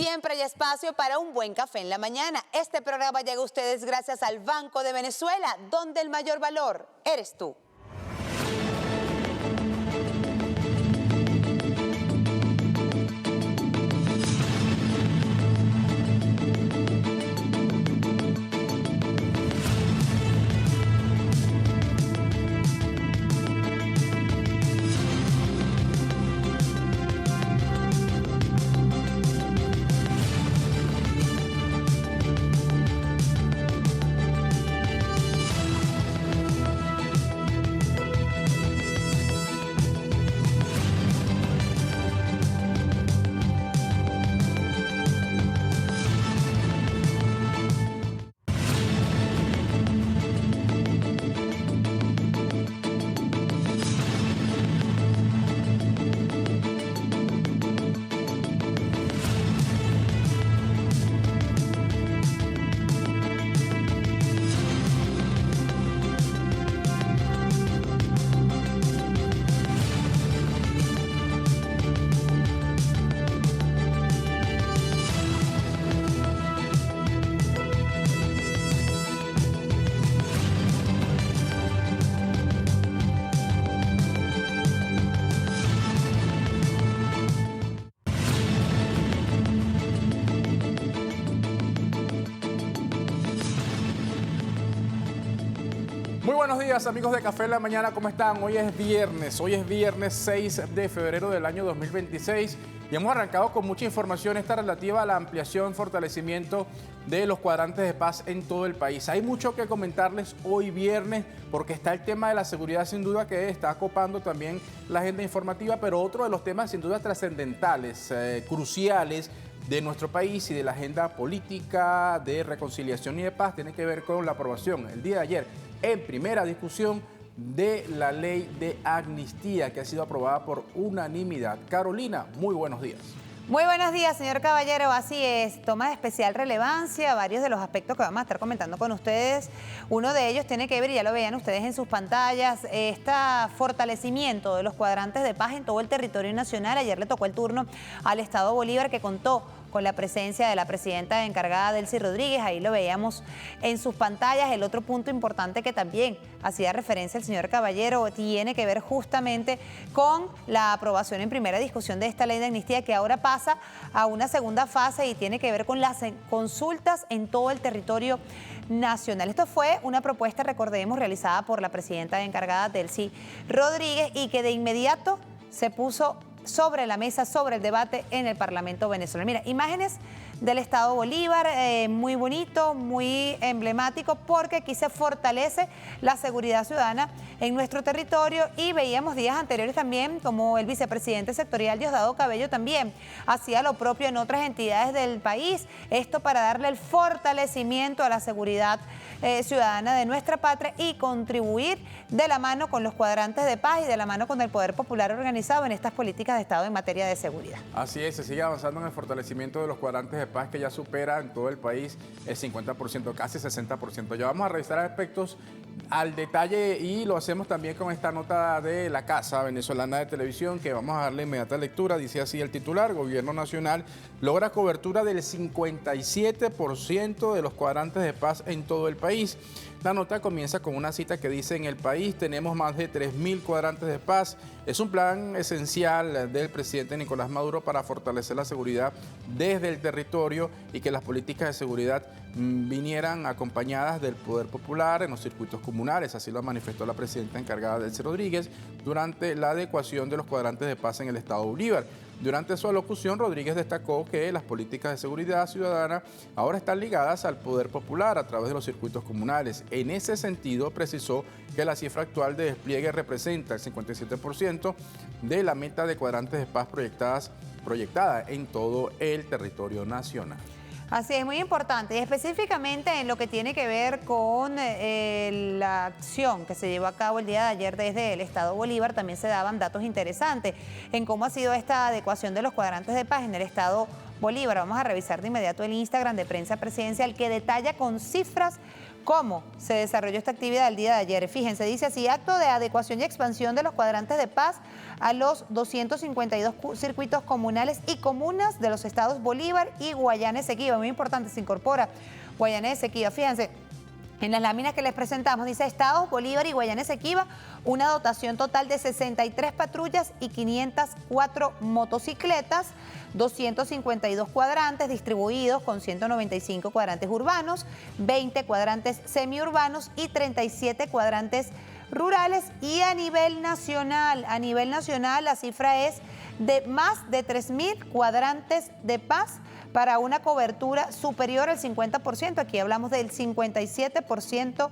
Siempre hay espacio para un buen café en la mañana. Este programa llega a ustedes gracias al Banco de Venezuela, donde el mayor valor eres tú. Muy buenos días, amigos de Café en la Mañana, ¿cómo están? Hoy es viernes 6 de febrero del año 2026 y hemos arrancado con mucha información esta relativa a la ampliación, fortalecimiento de los cuadrantes de paz en todo el país. Hay mucho que comentarles hoy viernes porque está el tema de la seguridad sin duda que está acopando también la agenda informativa, pero otro de los temas sin duda trascendentales, cruciales de nuestro país y de la agenda política de reconciliación y de paz tiene que ver con la aprobación el día de ayer en primera discusión de la ley de amnistía que ha sido aprobada por unanimidad. Carolina, muy buenos días. Muy buenos días, señor Caballero. Así es, toma de especial relevancia varios de los aspectos que vamos a estar comentando con ustedes. Uno de ellos tiene que ver, y ya lo veían ustedes en sus pantallas, este fortalecimiento de los cuadrantes de paz en todo el territorio nacional. Ayer le tocó el turno al Estado Bolívar, que contó con la presencia de la presidenta encargada, Delcy Rodríguez. Ahí lo veíamos en sus pantallas. El otro punto importante que también hacía referencia el señor Caballero tiene que ver justamente con la aprobación en primera discusión de esta ley de amnistía, que ahora pasa a una segunda fase y tiene que ver con las consultas en todo el territorio nacional. Esto fue una propuesta, recordemos, realizada por la presidenta encargada, Delcy Rodríguez, y que de inmediato se puso sobre la mesa, sobre el debate en el Parlamento venezolano. Mira, imágenes del Estado Bolívar, muy bonito, muy emblemático, porque aquí se fortalece la seguridad ciudadana en nuestro territorio, y veíamos días anteriores también como el vicepresidente sectorial Diosdado Cabello también hacía lo propio en otras entidades del país, esto para darle el fortalecimiento a la seguridad ciudadana de nuestra patria y contribuir de la mano con los cuadrantes de paz y de la mano con el Poder Popular organizado en estas políticas de Estado en materia de seguridad. Así es, se sigue avanzando en el fortalecimiento de los cuadrantes de paz, que ya supera en todo el país el 50%, casi 60%. Ya vamos a revisar aspectos al detalle y lo hacemos también con esta nota de la Casa Venezolana de Televisión, que vamos a darle inmediata lectura. Dice así el titular: Gobierno Nacional logra cobertura del 57% de los cuadrantes de paz en todo el país. La nota comienza con una cita que dice: en el país tenemos más de 3.000 cuadrantes de paz. Es un plan esencial del presidente Nicolás Maduro para fortalecer la seguridad desde el territorio y que las políticas de seguridad vinieran acompañadas del Poder Popular en los circuitos comunales. Así lo manifestó la presidenta encargada, Delcy Rodríguez, durante la adecuación de los cuadrantes de paz en el Estado Bolívar. Durante su alocución, Rodríguez destacó que las políticas de seguridad ciudadana ahora están ligadas al Poder Popular a través de los circuitos comunales. En ese sentido, precisó que la cifra actual de despliegue representa el 57% de la meta de cuadrantes de paz proyectada en todo el territorio nacional. Así es, muy importante, y específicamente en lo que tiene que ver con la acción que se llevó a cabo el día de ayer desde el Estado Bolívar, también se daban datos interesantes en cómo ha sido esta adecuación de los cuadrantes de paz en el Estado Bolívar. Vamos a revisar de inmediato el Instagram de Prensa Presidencial, que detalla con cifras cómo se desarrolló esta actividad el día de ayer. Fíjense, dice así: acto de adecuación y expansión de los cuadrantes de paz a los 252 circuitos comunales y comunas de los estados Bolívar y Guayana Esequiba. Muy importante, se incorpora Guayana Esequiba. Fíjense, en las láminas que les presentamos dice estados Bolívar y Guayana Esequiba, una dotación total de 63 patrullas y 504 motocicletas, 252 cuadrantes distribuidos con 195 cuadrantes urbanos, 20 cuadrantes semiurbanos y 37 cuadrantes rurales. Y a nivel nacional la cifra es de más de 3.000 cuadrantes de paz para una cobertura superior al 50%. Aquí hablamos del 57%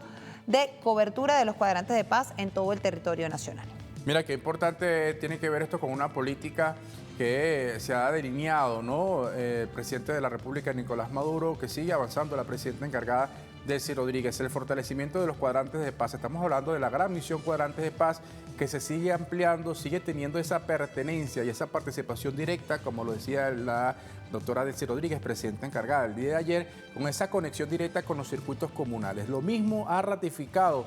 de cobertura de los cuadrantes de paz en todo el territorio nacional. Mira, qué importante tiene que ver esto con una política que se ha delineado, ¿no? El presidente de la República, Nicolás Maduro, que sigue avanzando, la presidenta encargada, Delcy Rodríguez, el fortalecimiento de los cuadrantes de paz. Estamos hablando de la gran misión Cuadrantes de Paz, que se sigue ampliando, sigue teniendo esa pertenencia y esa participación directa, como lo decía la doctora Delcy Rodríguez, presidenta encargada el día de ayer, con esa conexión directa con los circuitos comunales. Lo mismo ha ratificado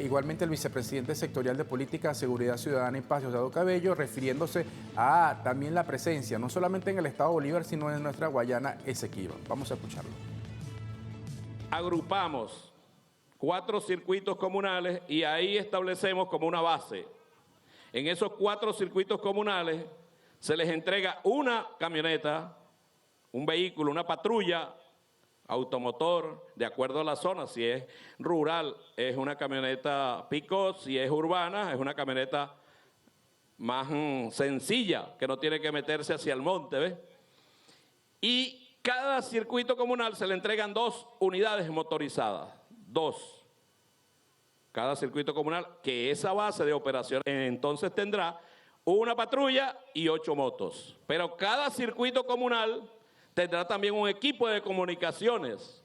igualmente el vicepresidente sectorial de Política, Seguridad Ciudadana y Paz, Diosdado Cabello, refiriéndose a también la presencia, no solamente en el estado Bolívar, sino en nuestra Guayana Esequiba. Vamos a escucharlo. Agrupamos 4 circuitos comunales y ahí establecemos como una base. En esos 4 circuitos comunales se les entrega una camioneta, un vehículo, una patrulla, automotor, de acuerdo a la zona. Si es rural, es una camioneta pick-up; si es urbana, es una camioneta más sencilla, que no tiene que meterse hacia el monte, ¿ves? Y cada circuito comunal se le entregan 2 unidades motorizadas, 2. Cada circuito comunal, que esa base de operación entonces tendrá una patrulla y 8 motos. Pero cada circuito comunal tendrá también un equipo de comunicaciones.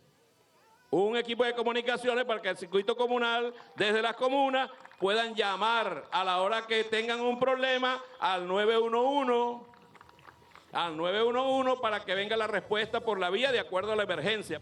Un equipo de comunicaciones para que el circuito comunal, desde las comunas, puedan llamar a la hora que tengan un problema al 911, para que venga la respuesta por la vía de acuerdo a la emergencia.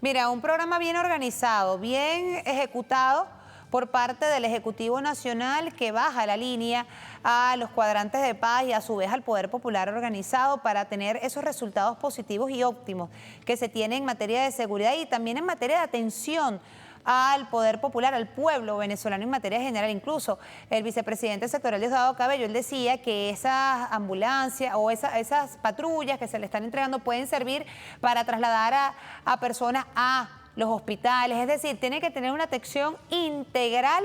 Mira, un programa bien organizado, bien ejecutado por parte del Ejecutivo Nacional, que baja la línea a los cuadrantes de paz y a su vez al Poder Popular organizado para tener esos resultados positivos y óptimos que se tienen en materia de seguridad y también en materia de atención al Poder Popular, al pueblo venezolano en materia general. Incluso el vicepresidente sectorial Diosdado Cabello, él decía que esas ambulancias o esas patrullas que se le están entregando pueden servir para trasladar a personas a los hospitales, es decir, tiene que tener una atención integral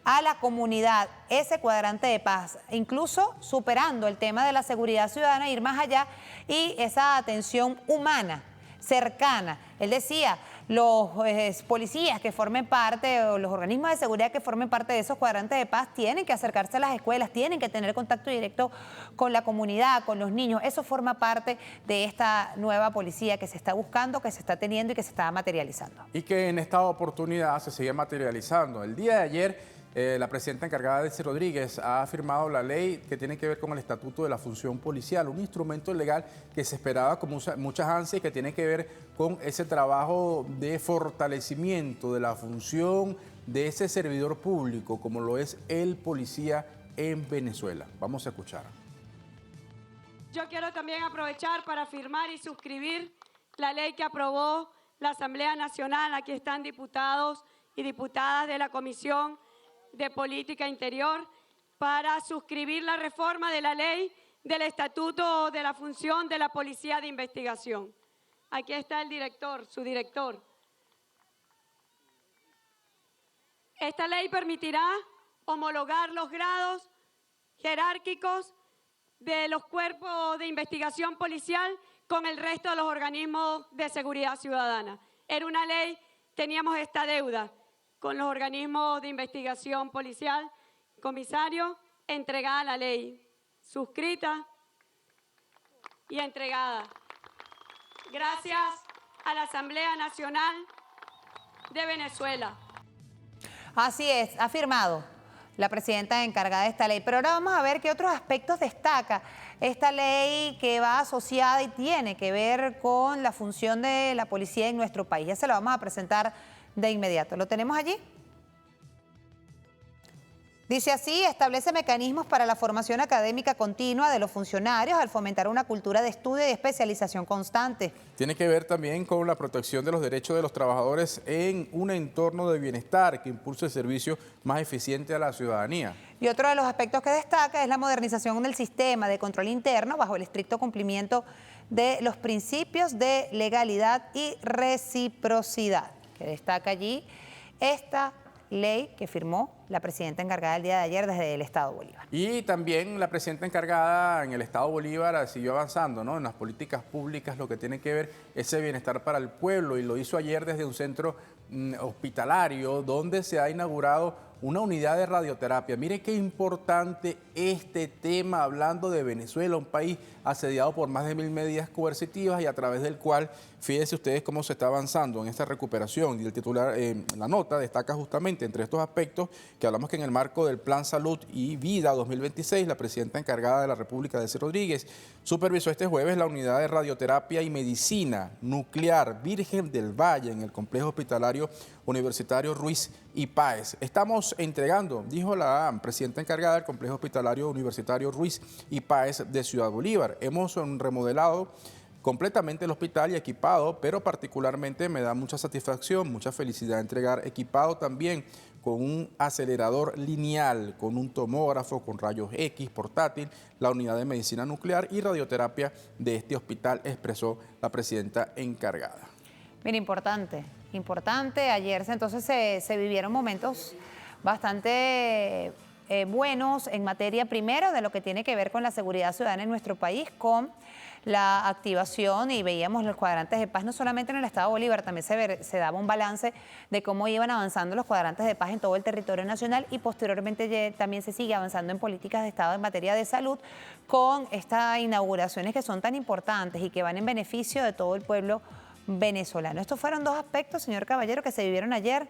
a la comunidad, ese cuadrante de paz, incluso superando el tema de la seguridad ciudadana, ir más allá y esa atención humana, cercana. Él decía, los policías que formen parte o los organismos de seguridad que formen parte de esos cuadrantes de paz tienen que acercarse a las escuelas, tienen que tener contacto directo con la comunidad, con los niños. Eso forma parte de esta nueva policía que se está buscando, que se está teniendo y que se está materializando. Y que en esta oportunidad se sigue materializando. El día de ayer, la presidenta encargada, Delcy Rodríguez, ha firmado la ley que tiene que ver con el Estatuto de la Función Policial, un instrumento legal que se esperaba con muchas ansias y que tiene que ver con ese trabajo de fortalecimiento de la función de ese servidor público, como lo es el policía en Venezuela. Vamos a escuchar. Yo quiero también aprovechar para firmar y suscribir la ley que aprobó la Asamblea Nacional. Aquí están diputados y diputadas de la Comisión de Política Interior para suscribir la reforma de la ley del Estatuto de la Función de la Policía de Investigación. Aquí está el director, su director. Esta ley permitirá homologar los grados jerárquicos de los cuerpos de investigación policial con el resto de los organismos de seguridad ciudadana. Era una ley, teníamos esta deuda con los organismos de investigación policial. Comisario, entregada la ley, suscrita y entregada. Gracias a la Asamblea Nacional de Venezuela. Así es, ha firmado la presidenta encargada de esta ley. Pero ahora vamos a ver qué otros aspectos destaca esta ley que va asociada y tiene que ver con la función de la policía en nuestro país. Ya se lo vamos a presentar de inmediato. ¿Lo tenemos allí? Dice así: establece mecanismos para la formación académica continua de los funcionarios al fomentar una cultura de estudio y especialización constante. Tiene que ver también con la protección de los derechos de los trabajadores en un entorno de bienestar que impulse el servicio más eficiente a la ciudadanía. Y otro de los aspectos que destaca es la modernización del sistema de control interno bajo el estricto cumplimiento de los principios de legalidad y reciprocidad, que destaca allí esta ley que firmó la presidenta encargada el día de ayer desde el Estado Bolívar. Y también la presidenta encargada en el Estado Bolívar siguió avanzando, ¿no?, en las políticas públicas, lo que tiene que ver ese bienestar para el pueblo, y lo hizo ayer desde un centro hospitalario donde se ha inaugurado una unidad de radioterapia. Mire qué importante este tema, hablando de Venezuela, un país asediado por más de 1000 medidas coercitivas y a través del cual, fíjense ustedes cómo se está avanzando en esta recuperación. Y el titular, la nota destaca justamente entre estos aspectos que hablamos, que en el marco del Plan Salud y Vida 2026, la presidenta encargada de la República, Delcy Rodríguez, supervisó este jueves la unidad de radioterapia y medicina nuclear Virgen del Valle en el complejo hospitalario universitario Ruiz y Páez. Estamos entregando, dijo la presidenta encargada del complejo hospitalario universitario Ruiz y Páez de Ciudad Bolívar. Hemos remodelado completamente el hospital y equipado, pero particularmente me da mucha satisfacción, mucha felicidad entregar equipado también con un acelerador lineal, con un tomógrafo, con rayos X portátil, la unidad de medicina nuclear y radioterapia de este hospital, expresó la presidenta encargada. Mira, importante. Ayer entonces se vivieron momentos bastante buenos en materia, primero, de lo que tiene que ver con la seguridad ciudadana en nuestro país, con la activación, y veíamos los cuadrantes de paz no solamente en el Estado Bolívar, también se daba un balance de cómo iban avanzando los cuadrantes de paz en todo el territorio nacional, y posteriormente también se sigue avanzando en políticas de Estado en materia de salud con estas inauguraciones que son tan importantes y que van en beneficio de todo el pueblo venezolano. Estos fueron dos aspectos, señor Caballero, que se vivieron ayer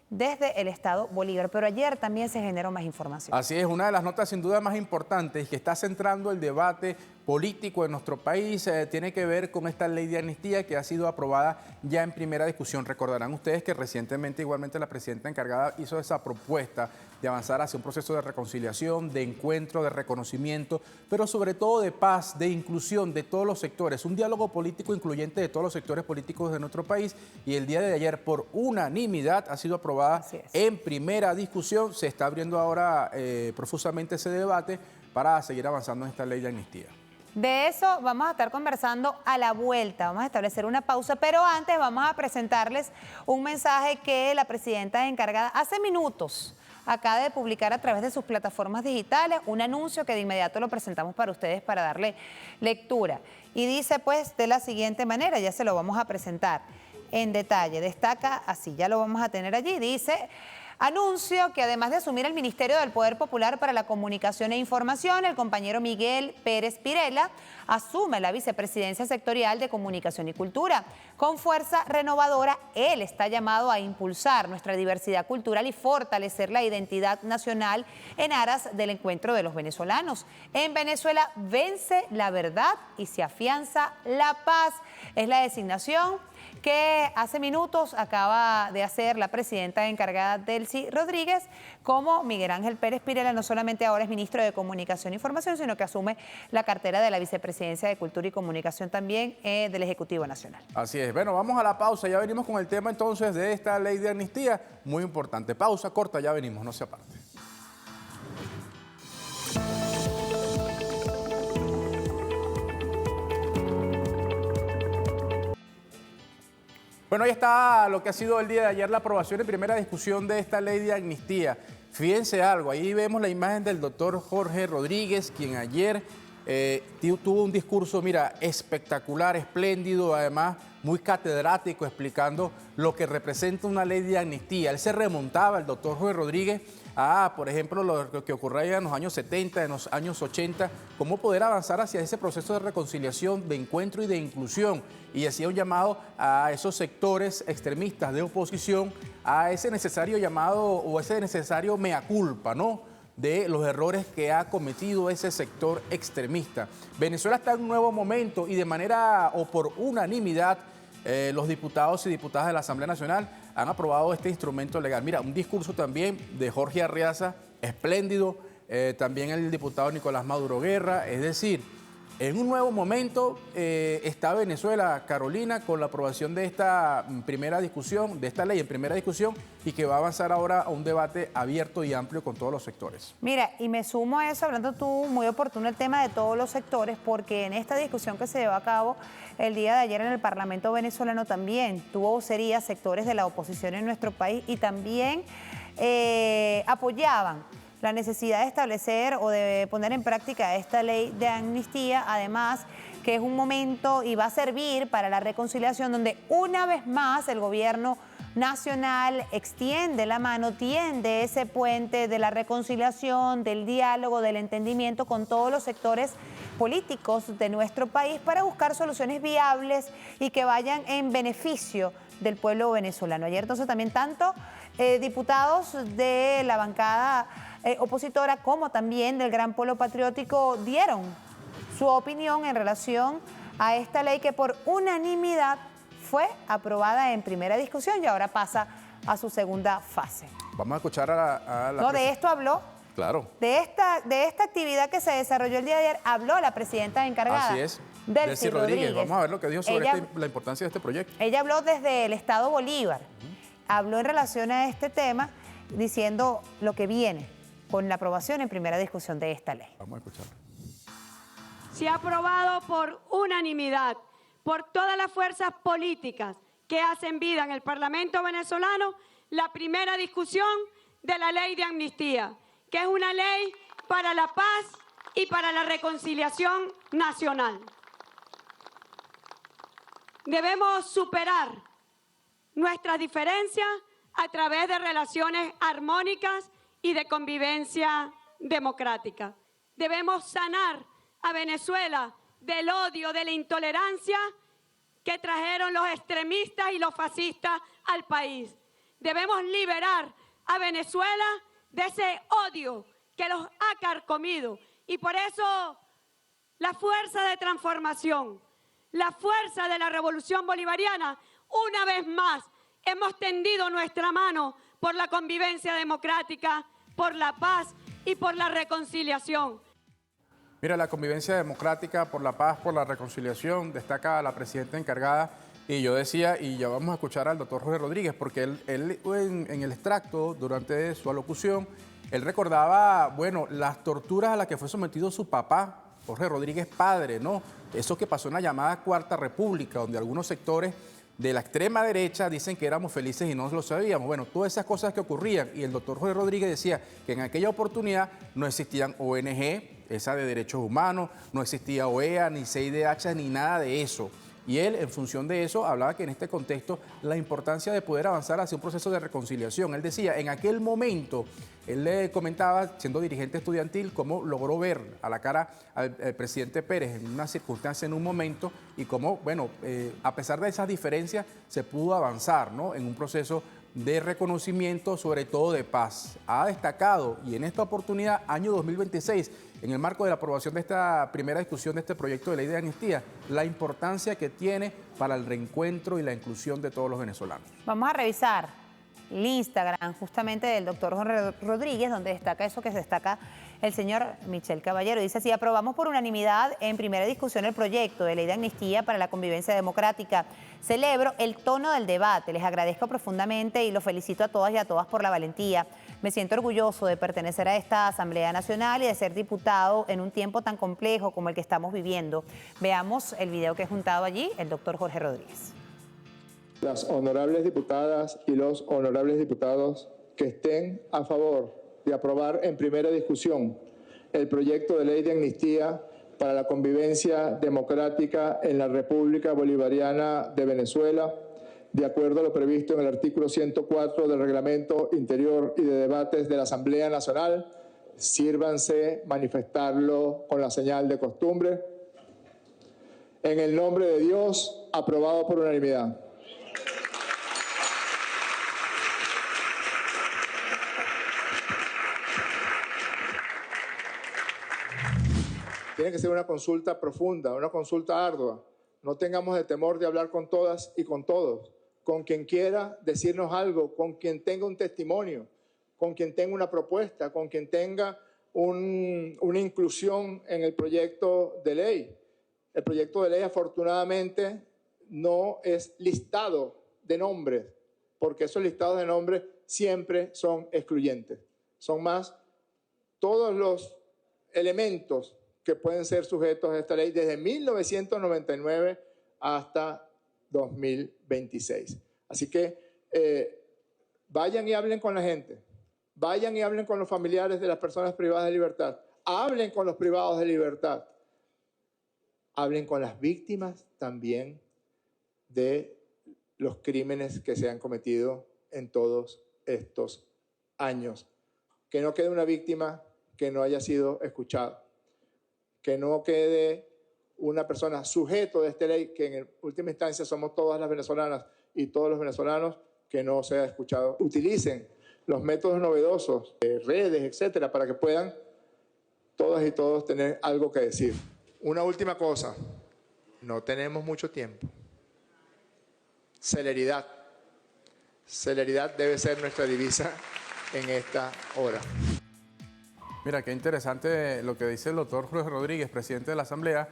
desde el Estado Bolívar, pero ayer también se generó más información. Así es, una de las notas sin duda más importantes que está centrando el debate político en nuestro país tiene que ver con esta ley de amnistía que ha sido aprobada ya en primera discusión. Recordarán ustedes que recientemente igualmente la presidenta encargada hizo esa propuesta de avanzar hacia un proceso de reconciliación, de encuentro, de reconocimiento, pero sobre todo de paz, de inclusión de todos los sectores, un diálogo político incluyente de todos los sectores políticos de nuestro país, y el día de ayer por unanimidad ha sido aprobada en primera discusión. Se está abriendo ahora profusamente ese debate para seguir avanzando en esta ley de amnistía. De eso vamos a estar conversando a la vuelta, vamos a establecer una pausa, pero antes vamos a presentarles un mensaje que la presidenta encargada hace minutos acaba de publicar a través de sus plataformas digitales, un anuncio que de inmediato lo presentamos para ustedes para darle lectura. Y dice pues de la siguiente manera, ya se lo vamos a presentar en detalle, destaca así, ya lo vamos a tener allí, dice: anuncio que además de asumir el Ministerio del Poder Popular para la Comunicación e Información, el compañero Miguel Pérez Pirela asume la vicepresidencia sectorial de Comunicación y Cultura. Con fuerza renovadora, él está llamado a impulsar nuestra diversidad cultural y fortalecer la identidad nacional en aras del encuentro de los venezolanos. En Venezuela vence la verdad y se afianza la paz. Es la designación que hace minutos acaba de hacer la presidenta encargada Delcy Rodríguez, como Miguel Ángel Pérez Pirela no solamente ahora es ministro de Comunicación e Información, sino que asume la cartera de la Vicepresidencia de Cultura y Comunicación también del Ejecutivo Nacional. Así es. Bueno, vamos a la pausa. Ya venimos con el tema entonces de esta ley de amnistía, muy importante. Pausa corta, ya venimos, no se aparte. Bueno, ahí está lo que ha sido el día de ayer, la aprobación en primera discusión de esta ley de amnistía. Fíjense algo, ahí vemos la imagen del doctor Jorge Rodríguez, quien ayer tuvo un discurso, mira, espectacular, espléndido, además muy catedrático, explicando lo que representa una ley de amnistía. Él se remontaba, el doctor Jorge Rodríguez, a, por ejemplo, lo que ocurría en los años 70, en los años 80, cómo poder avanzar hacia ese proceso de reconciliación, de encuentro y de inclusión. Y hacía un llamado a esos sectores extremistas de oposición, a ese necesario llamado o ese necesario mea culpa, ¿no? de los errores que ha cometido ese sector extremista. Venezuela está en un nuevo momento y de manera o por unanimidad los diputados y diputadas de la Asamblea Nacional han aprobado este instrumento legal. Mira, un discurso también de Jorge Arriaza, espléndido, también el diputado Nicolás Maduro Guerra, es decir, en un nuevo momento está Venezuela, Carolina, con la aprobación de esta primera discusión, de esta ley en primera discusión y que va a avanzar ahora a un debate abierto y amplio con todos los sectores. Mira, y me sumo a eso, hablando tú, muy oportuno el tema de todos los sectores, porque en esta discusión que se llevó a cabo el día de ayer en el Parlamento venezolano también tuvo vocería sectores de la oposición en nuestro país y también apoyaban la necesidad de establecer o de poner en práctica esta ley de amnistía, además que es un momento y va a servir para la reconciliación donde una vez más el gobierno nacional extiende la mano, tiende ese puente de la reconciliación, del diálogo, del entendimiento con todos los sectores políticos de nuestro país para buscar soluciones viables y que vayan en beneficio del pueblo venezolano. Ayer entonces también tanto diputados de la bancada opositora como también del Gran Polo Patriótico dieron su opinión en relación a esta ley que por unanimidad fue aprobada en primera discusión y ahora pasa a su segunda fase. Vamos a escuchar a la... No, de esto habló. Claro. De esta actividad que se desarrolló el día de ayer habló la presidenta encargada. Así es. Delcy Rodríguez. Vamos a ver lo que dijo sobre la importancia de este proyecto. Ella habló desde el Estado Bolívar. Habló en relación a este tema diciendo lo que viene con la aprobación en primera discusión de esta ley. Vamos a escucharlo. Se ha aprobado por unanimidad por todas las fuerzas políticas que hacen vida en el Parlamento venezolano la primera discusión de la ley de amnistía, que es una ley para la paz y para la reconciliación nacional. Debemos superar nuestras diferencias a través de relaciones armónicas y de convivencia democrática. Debemos sanar a Venezuela del odio, de la intolerancia que trajeron los extremistas y los fascistas al país. Debemos liberar a Venezuela de ese odio que los ha carcomido. Y por eso la fuerza de transformación, la fuerza de la revolución bolivariana, una vez más hemos tendido nuestra mano por la convivencia democrática, por la paz y por la reconciliación. Mira, la convivencia democrática, por la paz, por la reconciliación, destaca la presidenta encargada. Y yo decía, y ya vamos a escuchar al doctor Jorge Rodríguez, porque él en el extracto, durante su alocución, él recordaba, bueno, las torturas a las que fue sometido su papá, Jorge Rodríguez padre, ¿no? Eso que pasó en la llamada Cuarta República, donde algunos sectores de la extrema derecha dicen que éramos felices y no lo sabíamos. Bueno, todas esas cosas que ocurrían. Y el doctor Jorge Rodríguez decía que en aquella oportunidad no existían ONG, esa de derechos humanos, no existía OEA, ni CIDH, ni nada de eso. Y él, en función de eso, hablaba que en este contexto la importancia de poder avanzar hacia un proceso de reconciliación. Él decía, en aquel momento, él le comentaba, siendo dirigente estudiantil, cómo logró ver a la cara al presidente Pérez en una circunstancia, en un momento, y cómo, bueno, a pesar de esas diferencias, se pudo avanzar, ¿no?, en un proceso de reconocimiento, sobre todo de paz. Ha destacado, y en esta oportunidad, año 2026, en el marco de la aprobación de esta primera discusión de este proyecto de ley de amnistía, la importancia que tiene para el reencuentro y la inclusión de todos los venezolanos. Vamos a revisar el Instagram justamente del doctor Jorge Rodríguez, donde destaca eso que se destaca el señor Michel Caballero. Dice así: aprobamos por unanimidad en primera discusión el proyecto de ley de amnistía para la convivencia democrática. Celebro el tono del debate, les agradezco profundamente y los felicito a todas y a todas por la valentía. Me siento orgulloso de pertenecer a esta Asamblea Nacional y de ser diputado en un tiempo tan complejo como el que estamos viviendo. Veamos el video que ha juntado allí el doctor Jorge Rodríguez. Las honorables diputadas y los honorables diputados que estén a favor de aprobar en primera discusión el proyecto de ley de amnistía para la convivencia democrática en la República Bolivariana de Venezuela, de acuerdo a lo previsto en el artículo 104 del Reglamento Interior y de Debates de la Asamblea Nacional, sírvanse manifestarlo con la señal de costumbre. En el nombre de Dios, aprobado por unanimidad. Tiene que ser una consulta profunda, una consulta ardua. No tengamos de temor de hablar con todas y con todos, con quien quiera decirnos algo, con quien tenga un testimonio, con quien tenga una propuesta, con quien tenga una inclusión en el proyecto de ley. El proyecto de ley, afortunadamente, no es listado de nombres, porque esos listados de nombres siempre son excluyentes. Son más todos los elementos que pueden ser sujetos a esta ley desde 1999 hasta 2026. Así que vayan y hablen con la gente, vayan y hablen con los familiares de las personas privadas de libertad, hablen con los privados de libertad, hablen con las víctimas también de los crímenes que se han cometido en todos estos años. Que no quede una víctima que no haya sido escuchada, que no quede una persona sujeto de esta ley, que en última instancia somos todas las venezolanas y todos los venezolanos, que no sea escuchado. Utilicen los métodos novedosos, redes, etcétera, para que puedan todas y todos tener algo que decir. Una última cosa, no tenemos mucho tiempo. Celeridad. Celeridad debe ser nuestra divisa en esta hora. Mira, qué interesante lo que dice el doctor Jorge Rodríguez, presidente de la Asamblea,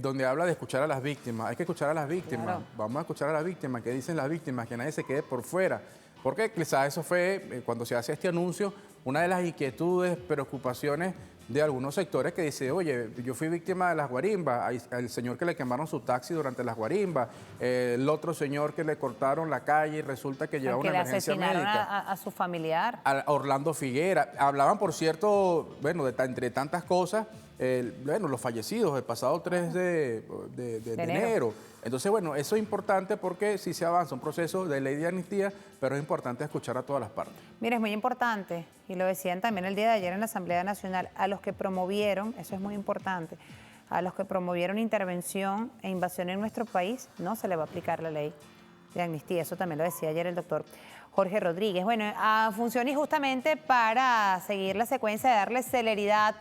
donde habla de escuchar a las víctimas. Hay que escuchar a las víctimas. Claro. Vamos a escuchar a las víctimas. ¿Qué dicen las víctimas? Que nadie se quede por fuera. Porque quizás eso fue, cuando se hace este anuncio, una de las inquietudes, preocupaciones de algunos sectores que dice, oye, yo fui víctima de las guarimbas, el señor que le quemaron su taxi durante las guarimbas, el otro señor que le cortaron la calle y resulta que llevaba una emergencia médica. Que le asesinaron a su familiar. A Orlando Figuera. Hablaban, por cierto, bueno, entre tantas cosas, los fallecidos el pasado 3 de enero. Entonces, bueno, eso es importante porque sí se avanza un proceso de ley de amnistía, pero es importante escuchar a todas las partes. Mira, es muy importante, y lo decían también el día de ayer en la Asamblea Nacional, a los que promovieron, eso es muy importante, a los que promovieron intervención e invasión en nuestro país, no se le va a aplicar la ley de amnistía. Eso también lo decía ayer el doctor Jorge Rodríguez. Bueno, funciona justamente para seguir la secuencia de darle celeridad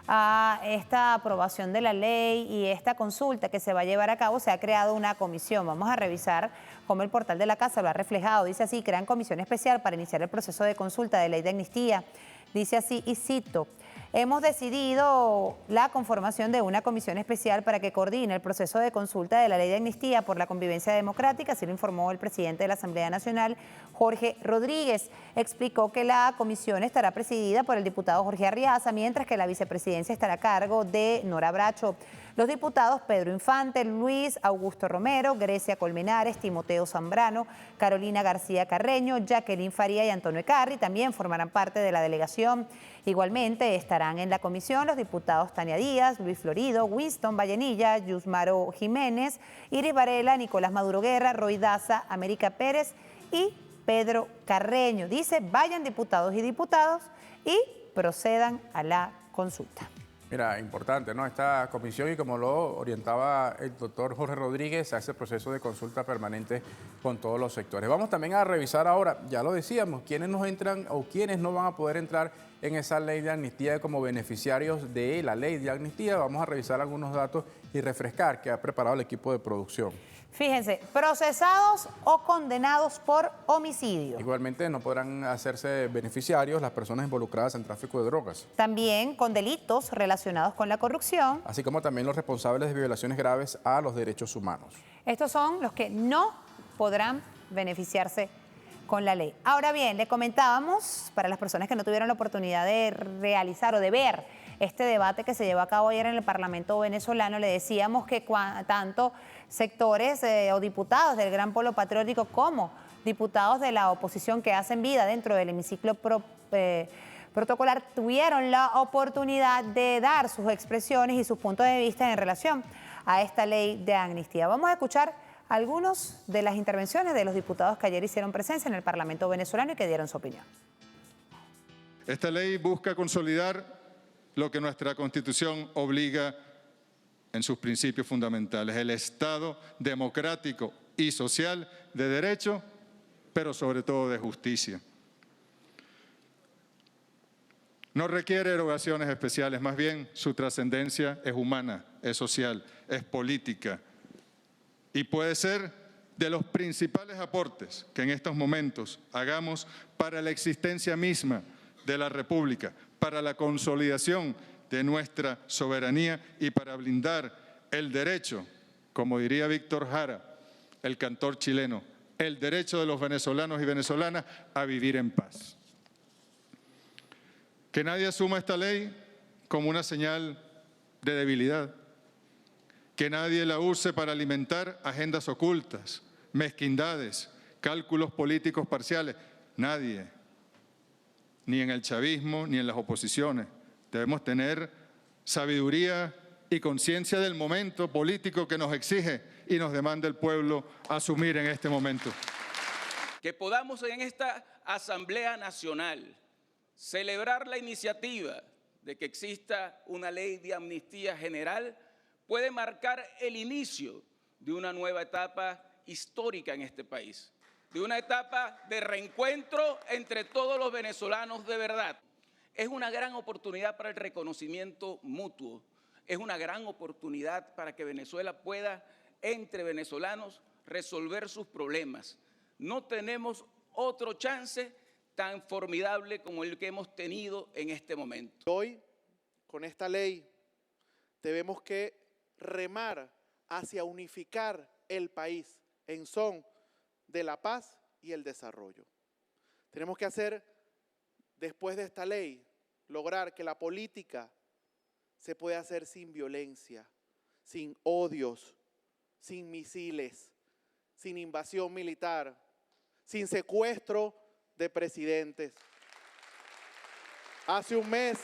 a esta aprobación de la ley y esta consulta que se va a llevar a cabo. Se ha creado una comisión. Vamos a revisar cómo el portal de la Casa lo ha reflejado. Dice así: crean comisión especial para iniciar el proceso de consulta de ley de amnistía. Dice así, y cito: hemos decidido la conformación de una comisión especial para que coordine el proceso de consulta de la ley de amnistía por la convivencia democrática. Así lo informó el presidente de la Asamblea Nacional, Jorge Rodríguez. Explicó que la comisión estará presidida por el diputado Jorge Arriaza, mientras que la vicepresidencia estará a cargo de Nora Bracho. Los diputados Pedro Infante, Luis Augusto Romero, Grecia Colmenares, Timoteo Zambrano, Carolina García Carreño, Jacqueline Faría y Antonio Ecarri también formarán parte de la delegación. Igualmente estarán en la comisión los diputados Tania Díaz, Luis Florido, Winston Vallenilla, Yusmaro Jiménez, Iris Varela, Nicolás Maduro Guerra, Roy Daza, América Pérez y Pedro Carreño. Dice, vayan diputados y diputadas y procedan a la consulta. Mira, importante, ¿no? Esta comisión, y como lo orientaba el doctor Jorge Rodríguez, hace proceso de consulta permanente con todos los sectores. Vamos también a revisar ahora, ya lo decíamos, quiénes nos entran o quiénes no van a poder entrar en esa ley de amnistía como beneficiarios de la ley de amnistía. Vamos a revisar algunos datos y refrescar que ha preparado el equipo de producción. Fíjense, procesados o condenados por homicidio. Igualmente no podrán hacerse beneficiarios las personas involucradas en tráfico de drogas. También con delitos relacionados con la corrupción. Así como también los responsables de violaciones graves a los derechos humanos. Estos son los que no podrán beneficiarse con la ley. Ahora bien, le comentábamos, para las personas que no tuvieron la oportunidad de realizar o de ver este debate que se llevó a cabo ayer en el Parlamento venezolano, le decíamos que tanto sectores o diputados del Gran Polo Patriótico como diputados de la oposición que hacen vida dentro del hemiciclo protocolar tuvieron la oportunidad de dar sus expresiones y sus puntos de vista en relación a esta ley de amnistía. Vamos a escuchar algunas de las intervenciones de los diputados que ayer hicieron presencia en el Parlamento venezolano y que dieron su opinión. Esta ley busca consolidar lo que nuestra Constitución obliga en sus principios fundamentales: el Estado democrático y social de derecho, pero sobre todo de justicia. No requiere erogaciones especiales, más bien su trascendencia es humana, es social, es política y puede ser de los principales aportes que en estos momentos hagamos para la existencia misma de la República, para la consolidación de nuestra soberanía y para blindar el derecho, como diría Víctor Jara, el cantor chileno, el derecho de los venezolanos y venezolanas a vivir en paz. Que nadie asuma esta ley como una señal de debilidad, que nadie la use para alimentar agendas ocultas, mezquindades, cálculos políticos parciales. Nadie, ni en el chavismo, ni en las oposiciones. Debemos tener sabiduría y conciencia del momento político que nos exige y nos demanda el pueblo asumir en este momento. Que podamos en esta Asamblea Nacional celebrar la iniciativa de que exista una ley de amnistía general puede marcar el inicio de una nueva etapa histórica en este país, de una etapa de reencuentro entre todos los venezolanos de verdad. Es una gran oportunidad para el reconocimiento mutuo, es una gran oportunidad para que Venezuela pueda, entre venezolanos, resolver sus problemas. No tenemos otro chance tan formidable como el que hemos tenido en este momento. Hoy, con esta ley, debemos que remar hacia unificar el país en son de la paz y el desarrollo. Tenemos que hacer, después de esta ley, lograr que la política se pueda hacer sin violencia, sin odios, sin misiles, sin invasión militar, sin secuestro de presidentes. Hace un mes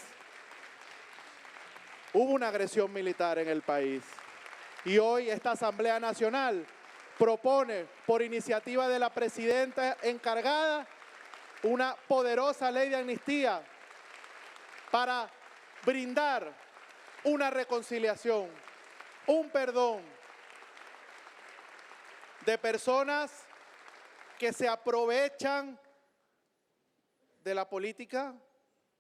hubo una agresión militar en el país y hoy esta Asamblea Nacional propone, por iniciativa de la presidenta encargada, una poderosa ley de amnistía para brindar una reconciliación, un perdón de personas que se aprovechan de la política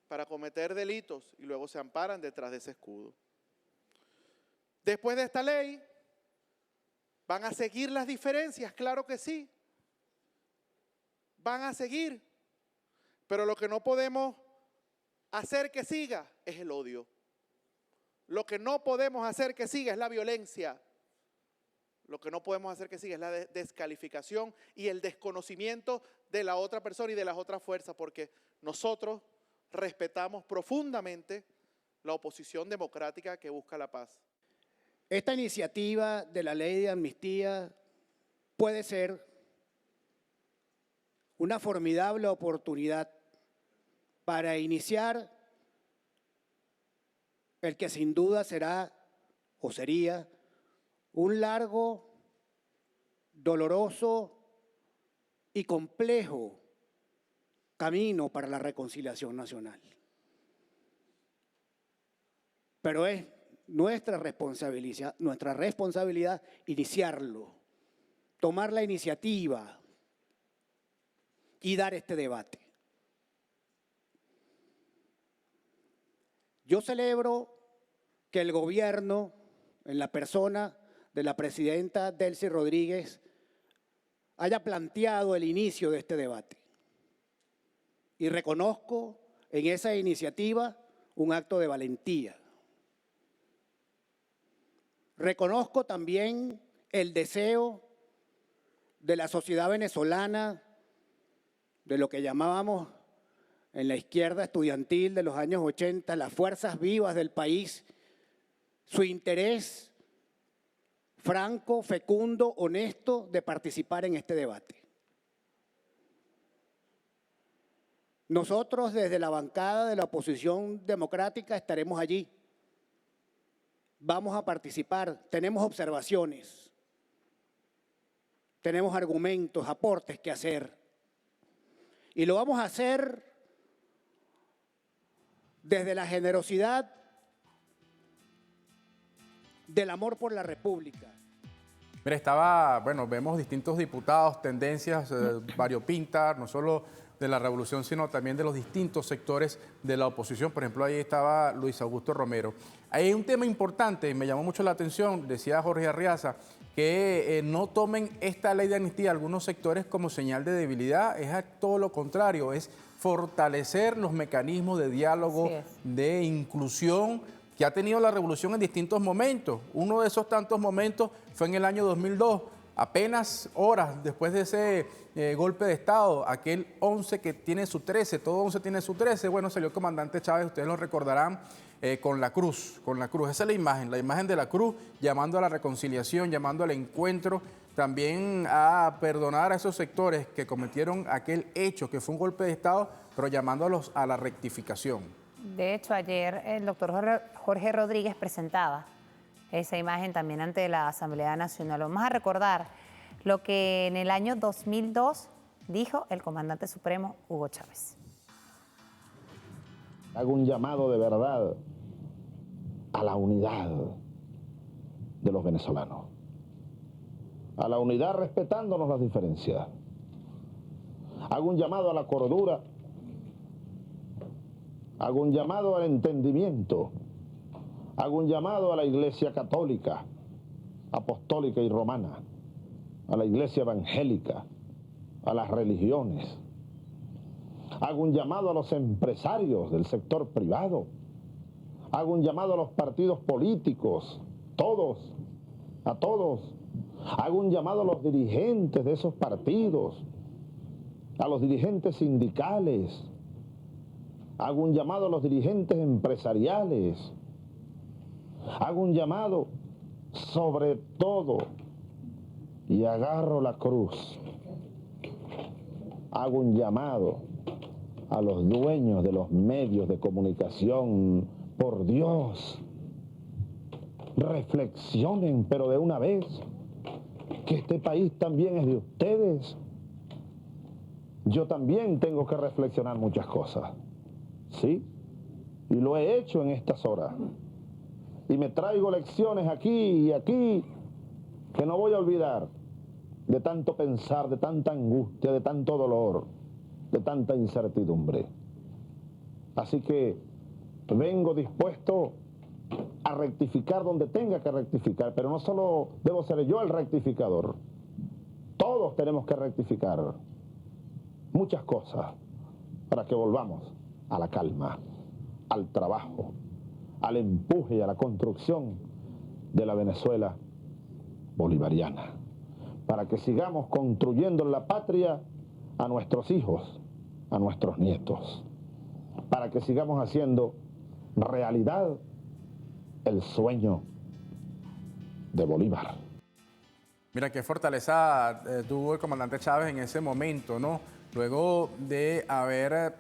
para cometer delitos y luego se amparan detrás de ese escudo. Después de esta ley, ¿van a seguir las diferencias? Claro que sí. Van a seguir. Pero lo que no podemos hacer que siga es el odio. Lo que no podemos hacer que siga es la violencia. Lo que no podemos hacer que siga es la descalificación y el desconocimiento de la otra persona y de las otras fuerzas, porque nosotros respetamos profundamente la oposición democrática que busca la paz. Esta iniciativa de la ley de amnistía puede ser una formidable oportunidad para iniciar el que sin duda será o sería un largo, doloroso y complejo camino para la reconciliación nacional. Pero es nuestra responsabilidad iniciarlo, tomar la iniciativa y dar este debate. Yo celebro que el gobierno, en la persona de la presidenta Delcy Rodríguez, haya planteado el inicio de este debate. Y reconozco en esa iniciativa un acto de valentía. Reconozco también el deseo de la sociedad venezolana, de lo que llamábamos en la izquierda estudiantil de los años 80, las fuerzas vivas del país, su interés franco, fecundo, honesto de participar en este debate. Nosotros desde la bancada de la oposición democrática estaremos allí. Vamos a participar, tenemos observaciones, tenemos argumentos, aportes que hacer. Y lo vamos a hacer desde la generosidad del amor por la República. Mira, vemos distintos diputados, tendencias variopintas, no solo de la revolución, sino también de los distintos sectores de la oposición. Por ejemplo, ahí estaba Luis Augusto Romero. Hay un tema importante, me llamó mucho la atención, decía Jorge Arriaza, que no tomen esta ley de amnistía algunos sectores como señal de debilidad, es todo lo contrario, es fortalecer los mecanismos de diálogo, de inclusión que ha tenido la revolución en distintos momentos. Uno de esos tantos momentos fue en el año 2002, apenas horas después de ese golpe de Estado, aquel 11 que tiene su 13, todo 11 tiene su 13, bueno, salió el comandante Chávez, ustedes lo recordarán, con la cruz, esa es la imagen de la cruz, llamando a la reconciliación, llamando al encuentro, también a perdonar a esos sectores que cometieron aquel hecho, que fue un golpe de Estado, pero llamándolos a la rectificación. De hecho, ayer el doctor Jorge Rodríguez presentaba esa imagen también ante la Asamblea Nacional. Vamos a recordar lo que en el año 2002 dijo el comandante supremo Hugo Chávez. Hago un llamado de verdad a la unidad de los venezolanos, a la unidad respetándonos las diferencias. Hago un llamado a la cordura, hago un llamado al entendimiento, hago un llamado a la Iglesia católica, apostólica y romana, a la Iglesia evangélica, a las religiones. Hago un llamado a los empresarios del sector privado. Hago un llamado a los partidos políticos, todos, a todos. Hago un llamado a los dirigentes de esos partidos, a los dirigentes sindicales. Hago un llamado a los dirigentes empresariales. Hago un llamado sobre todo, y agarro la cruz, hago un llamado a los dueños de los medios de comunicación. Por Dios, reflexionen, pero de una vez, que este país también es de ustedes. Yo también tengo que reflexionar muchas cosas, ¿sí? Y lo he hecho en estas horas. Y me traigo lecciones aquí y aquí que no voy a olvidar, de tanto pensar, de tanta angustia, de tanto dolor, de tanta incertidumbre. Así que vengo dispuesto a rectificar donde tenga que rectificar, pero no solo debo ser yo el rectificador. Todos tenemos que rectificar muchas cosas para que volvamos a la calma, al trabajo, al empuje y a la construcción de la Venezuela bolivariana, para que sigamos construyendo en la patria a nuestros hijos, a nuestros nietos, para que sigamos haciendo realidad el sueño de Bolívar. Mira qué fortaleza tuvo el comandante Chávez en ese momento, ¿no? Luego de haber,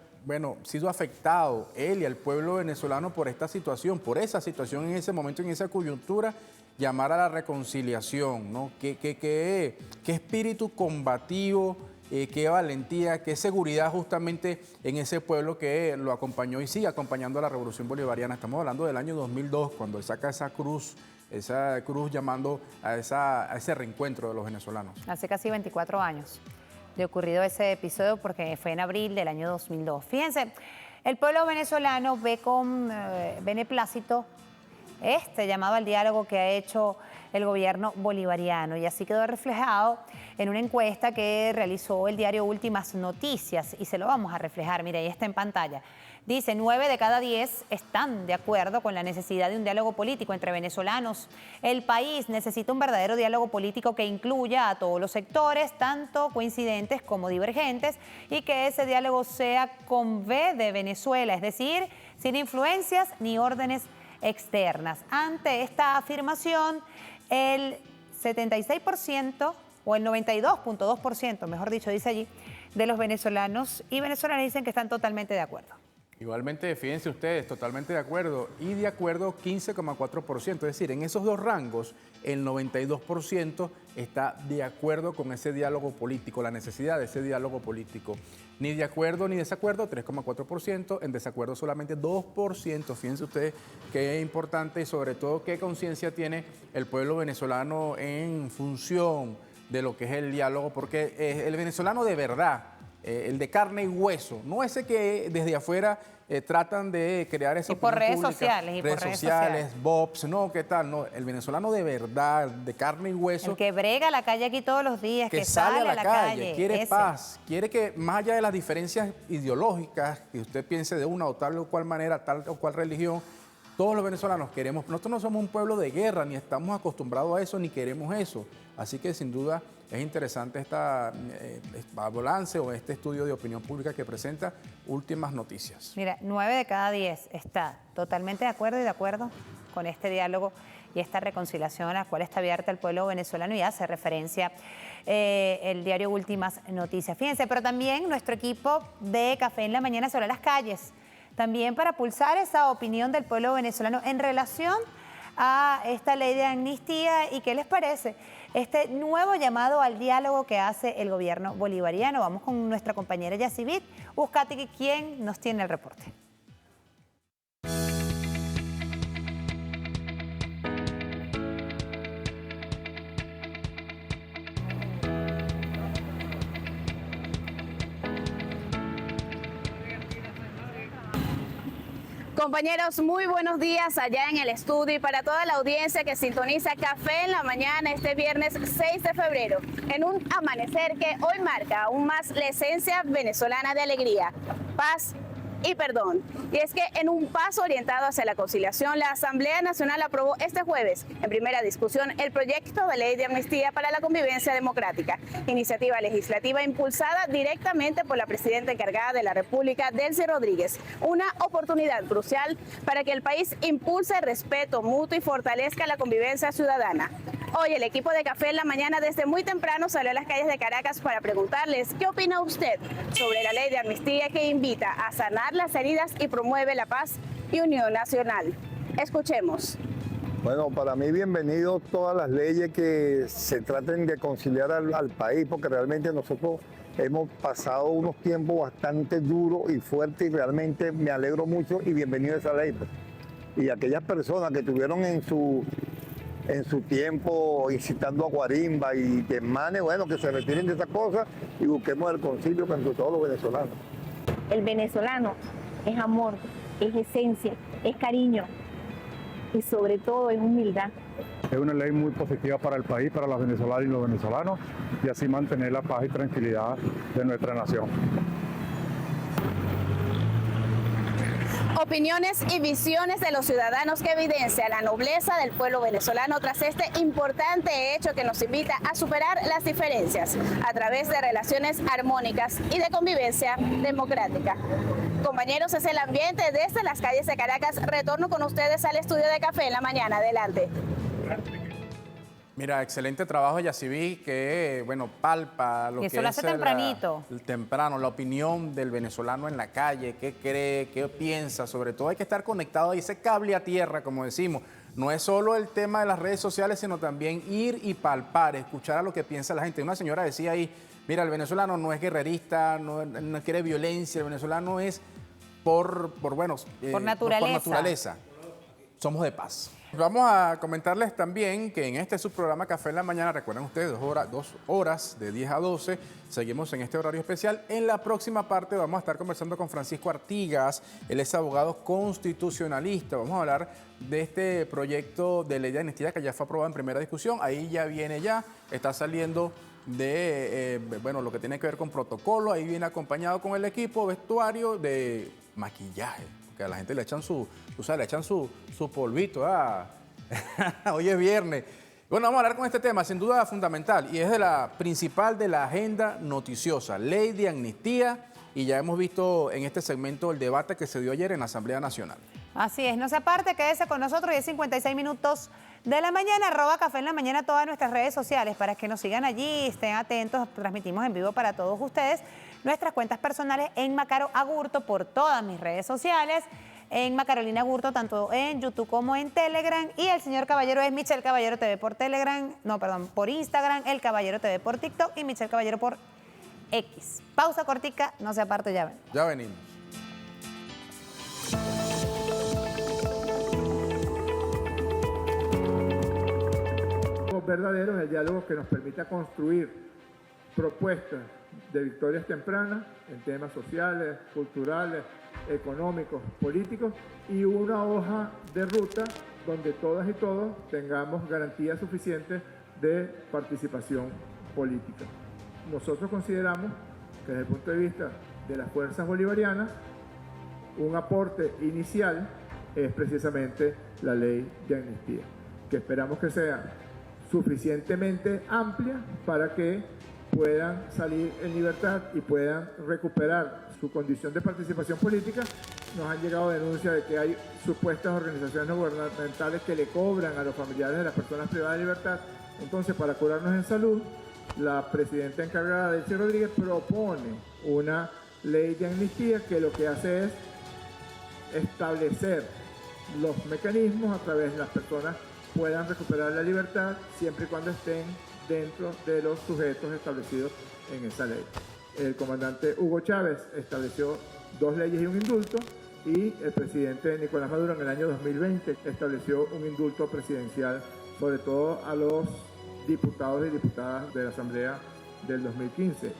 sido afectado él y el pueblo venezolano por esta situación, por esa situación en ese momento, en esa coyuntura, llamar a la reconciliación, ¿no? Qué espíritu combativo, qué valentía, qué seguridad justamente en ese pueblo que lo acompañó y sigue acompañando a la Revolución Bolivariana. Estamos hablando del año 2002, cuando él saca esa cruz llamando a ese reencuentro de los venezolanos. Hace casi 24 años de ocurrido ese episodio, porque fue en abril del año 2002. Fíjense, el pueblo venezolano ve con beneplácito este llamado al diálogo que ha hecho el gobierno bolivariano, y así quedó reflejado en una encuesta que realizó el diario Últimas Noticias, y se lo vamos a reflejar. Mire, ahí está en pantalla. Dice, 9 de cada 10 están de acuerdo con la necesidad de un diálogo político entre venezolanos. El país necesita un verdadero diálogo político que incluya a todos los sectores, tanto coincidentes como divergentes, y que ese diálogo sea con V de Venezuela, es decir, sin influencias ni órdenes externas. Ante esta afirmación, el 76% o el 92.2%, mejor dicho, dice allí, de los venezolanos y venezolanas dicen que están totalmente de acuerdo. Igualmente, fíjense ustedes, totalmente de acuerdo, y de acuerdo 15,4%, es decir, en esos dos rangos, el 92% está de acuerdo con ese diálogo político, la necesidad de ese diálogo político. Ni de acuerdo ni desacuerdo, 3,4%, en desacuerdo solamente 2%. Fíjense ustedes qué importante y sobre todo qué conciencia tiene el pueblo venezolano en función de lo que es el diálogo, porque el venezolano de verdad el de carne y hueso, no ese que desde afuera tratan de crear esa Y por opinión redes pública, sociales, y por redes redes sociales, sociales. bobs, no, ¿qué tal? No, el venezolano de verdad, de carne y hueso, El que brega la calle aquí todos los días, que sale a la calle, quiere ese. paz, quiere que más allá de las diferencias ideológicas, que usted piense de una o tal o cual manera, tal o cual religión, todos los venezolanos queremos, nosotros no somos un pueblo de guerra, ni estamos acostumbrados a eso, ni queremos eso. Así que sin duda es interesante esta balance o este estudio de opinión pública que presenta Últimas Noticias. Mira, 9 de cada 10 está totalmente de acuerdo y de acuerdo con este diálogo y esta reconciliación a la cual está abierta el pueblo venezolano y hace referencia el diario Últimas Noticias. Fíjense, pero también nuestro equipo de Café en la Mañana sobre las calles, también para pulsar esa opinión del pueblo venezolano en relación a esta ley de amnistía y qué les parece este nuevo llamado al diálogo que hace el gobierno bolivariano. Vamos con nuestra compañera Yacibit Uzcategui, quien nos tiene el reporte. Compañeros, muy buenos días allá en el estudio y para toda la audiencia que sintoniza Café en la Mañana este viernes 6 de febrero, en un amanecer que hoy marca aún más la esencia venezolana de alegría, paz y perdón. Y es que en un paso orientado hacia la conciliación, la Asamblea Nacional aprobó este jueves, en primera discusión, el proyecto de ley de amnistía para la convivencia democrática, iniciativa legislativa impulsada directamente por la presidenta encargada de la República, Delcy Rodríguez, una oportunidad crucial para que el país impulse el respeto mutuo y fortalezca la convivencia ciudadana. Hoy el equipo de Café en la Mañana desde muy temprano salió a las calles de Caracas para preguntarles qué opina usted sobre la ley de amnistía que invita a sanar las heridas y promueve la paz y unión nacional. Escuchemos. Bueno, para mí bienvenido todas las leyes que se traten de conciliar al país, porque realmente nosotros hemos pasado unos tiempos bastante duros y fuertes y realmente me alegro mucho y bienvenido a esa ley. Y aquellas personas que tuvieron en su tiempo incitando a guarimba y desmanes, bueno, que se retiren de esas cosas y busquemos el concilio entre todos los venezolanos. El venezolano es amor, es esencia, es cariño y sobre todo es humildad. Es una ley muy positiva para el país, para las venezolanas y los venezolanos y así mantener la paz y tranquilidad de nuestra nación. Opiniones y visiones de los ciudadanos que evidencia la nobleza del pueblo venezolano tras este importante hecho que nos invita a superar las diferencias a través de relaciones armónicas y de convivencia democrática. Compañeros, es el ambiente desde las calles de Caracas. Retorno con ustedes al estudio de Café en la Mañana. Adelante. Mira, excelente trabajo, Yacibí, que, bueno, palpa lo que es... Y eso lo hace tempranito. Temprano, la opinión del venezolano en la calle, qué cree, qué piensa. Sobre todo hay que estar conectado a ese cable a tierra, como decimos. No es solo el tema de las redes sociales, sino también ir y palpar, escuchar a lo que piensa la gente. Una señora decía ahí, mira, el venezolano no es guerrerista, no quiere violencia, el venezolano es por naturaleza. Somos de paz. Vamos a comentarles también que en este subprograma Café en la Mañana, recuerden ustedes, 2 horas de 10 a 12, seguimos en este horario especial. En la próxima parte vamos a estar conversando con Francisco Artigas, él es abogado constitucionalista. Vamos a hablar de este proyecto de ley de amnistía que ya fue aprobado en primera discusión. Ahí ya viene está saliendo de, lo que tiene que ver con protocolo. Ahí viene acompañado con el equipo vestuario de maquillaje, que a la gente le echan su polvito. Hoy es viernes. Bueno, vamos a hablar con este tema, sin duda fundamental, y es de la principal de la agenda noticiosa, ley de amnistía, y ya hemos visto en este segmento el debate que se dio ayer en la Asamblea Nacional. Así es, no se aparte, quédese con nosotros, y es 56 minutos de la mañana, @Café en la Mañana, todas nuestras redes sociales, para que nos sigan allí, estén atentos, transmitimos en vivo para todos ustedes, nuestras cuentas personales en Macaro Agurto por todas mis redes sociales, en Macarolina Agurto, tanto en YouTube como en Telegram, y el señor Caballero es Michelle Caballero TV por por Instagram, El Caballero TV por TikTok y Michelle Caballero por X. Pausa cortica, no se aparte, ya ven. Ya venimos. Verdaderos, el diálogo que nos permita construir propuestas de victorias tempranas en temas sociales, culturales, económicos, políticos y una hoja de ruta donde todas y todos tengamos garantías suficientes de participación política. Nosotros consideramos que desde el punto de vista de las fuerzas bolivarianas, un aporte inicial es precisamente la ley de amnistía, que esperamos que sea suficientemente amplia para que puedan salir en libertad y puedan recuperar su condición de participación política. Nos han llegado denuncias de que hay supuestas organizaciones no gubernamentales que le cobran a los familiares de las personas privadas de libertad. Entonces, para curarnos en salud, la presidenta encargada, Delcy Rodríguez, propone una ley de amnistía que lo que hace es establecer los mecanismos a través de las personas puedan recuperar la libertad siempre y cuando estén dentro de los sujetos establecidos en esa ley. El comandante Hugo Chávez estableció 2 leyes y un indulto, y el presidente Nicolás Maduro en el año 2020 estableció un indulto presidencial, sobre todo a los diputados y diputadas de la Asamblea del 2015.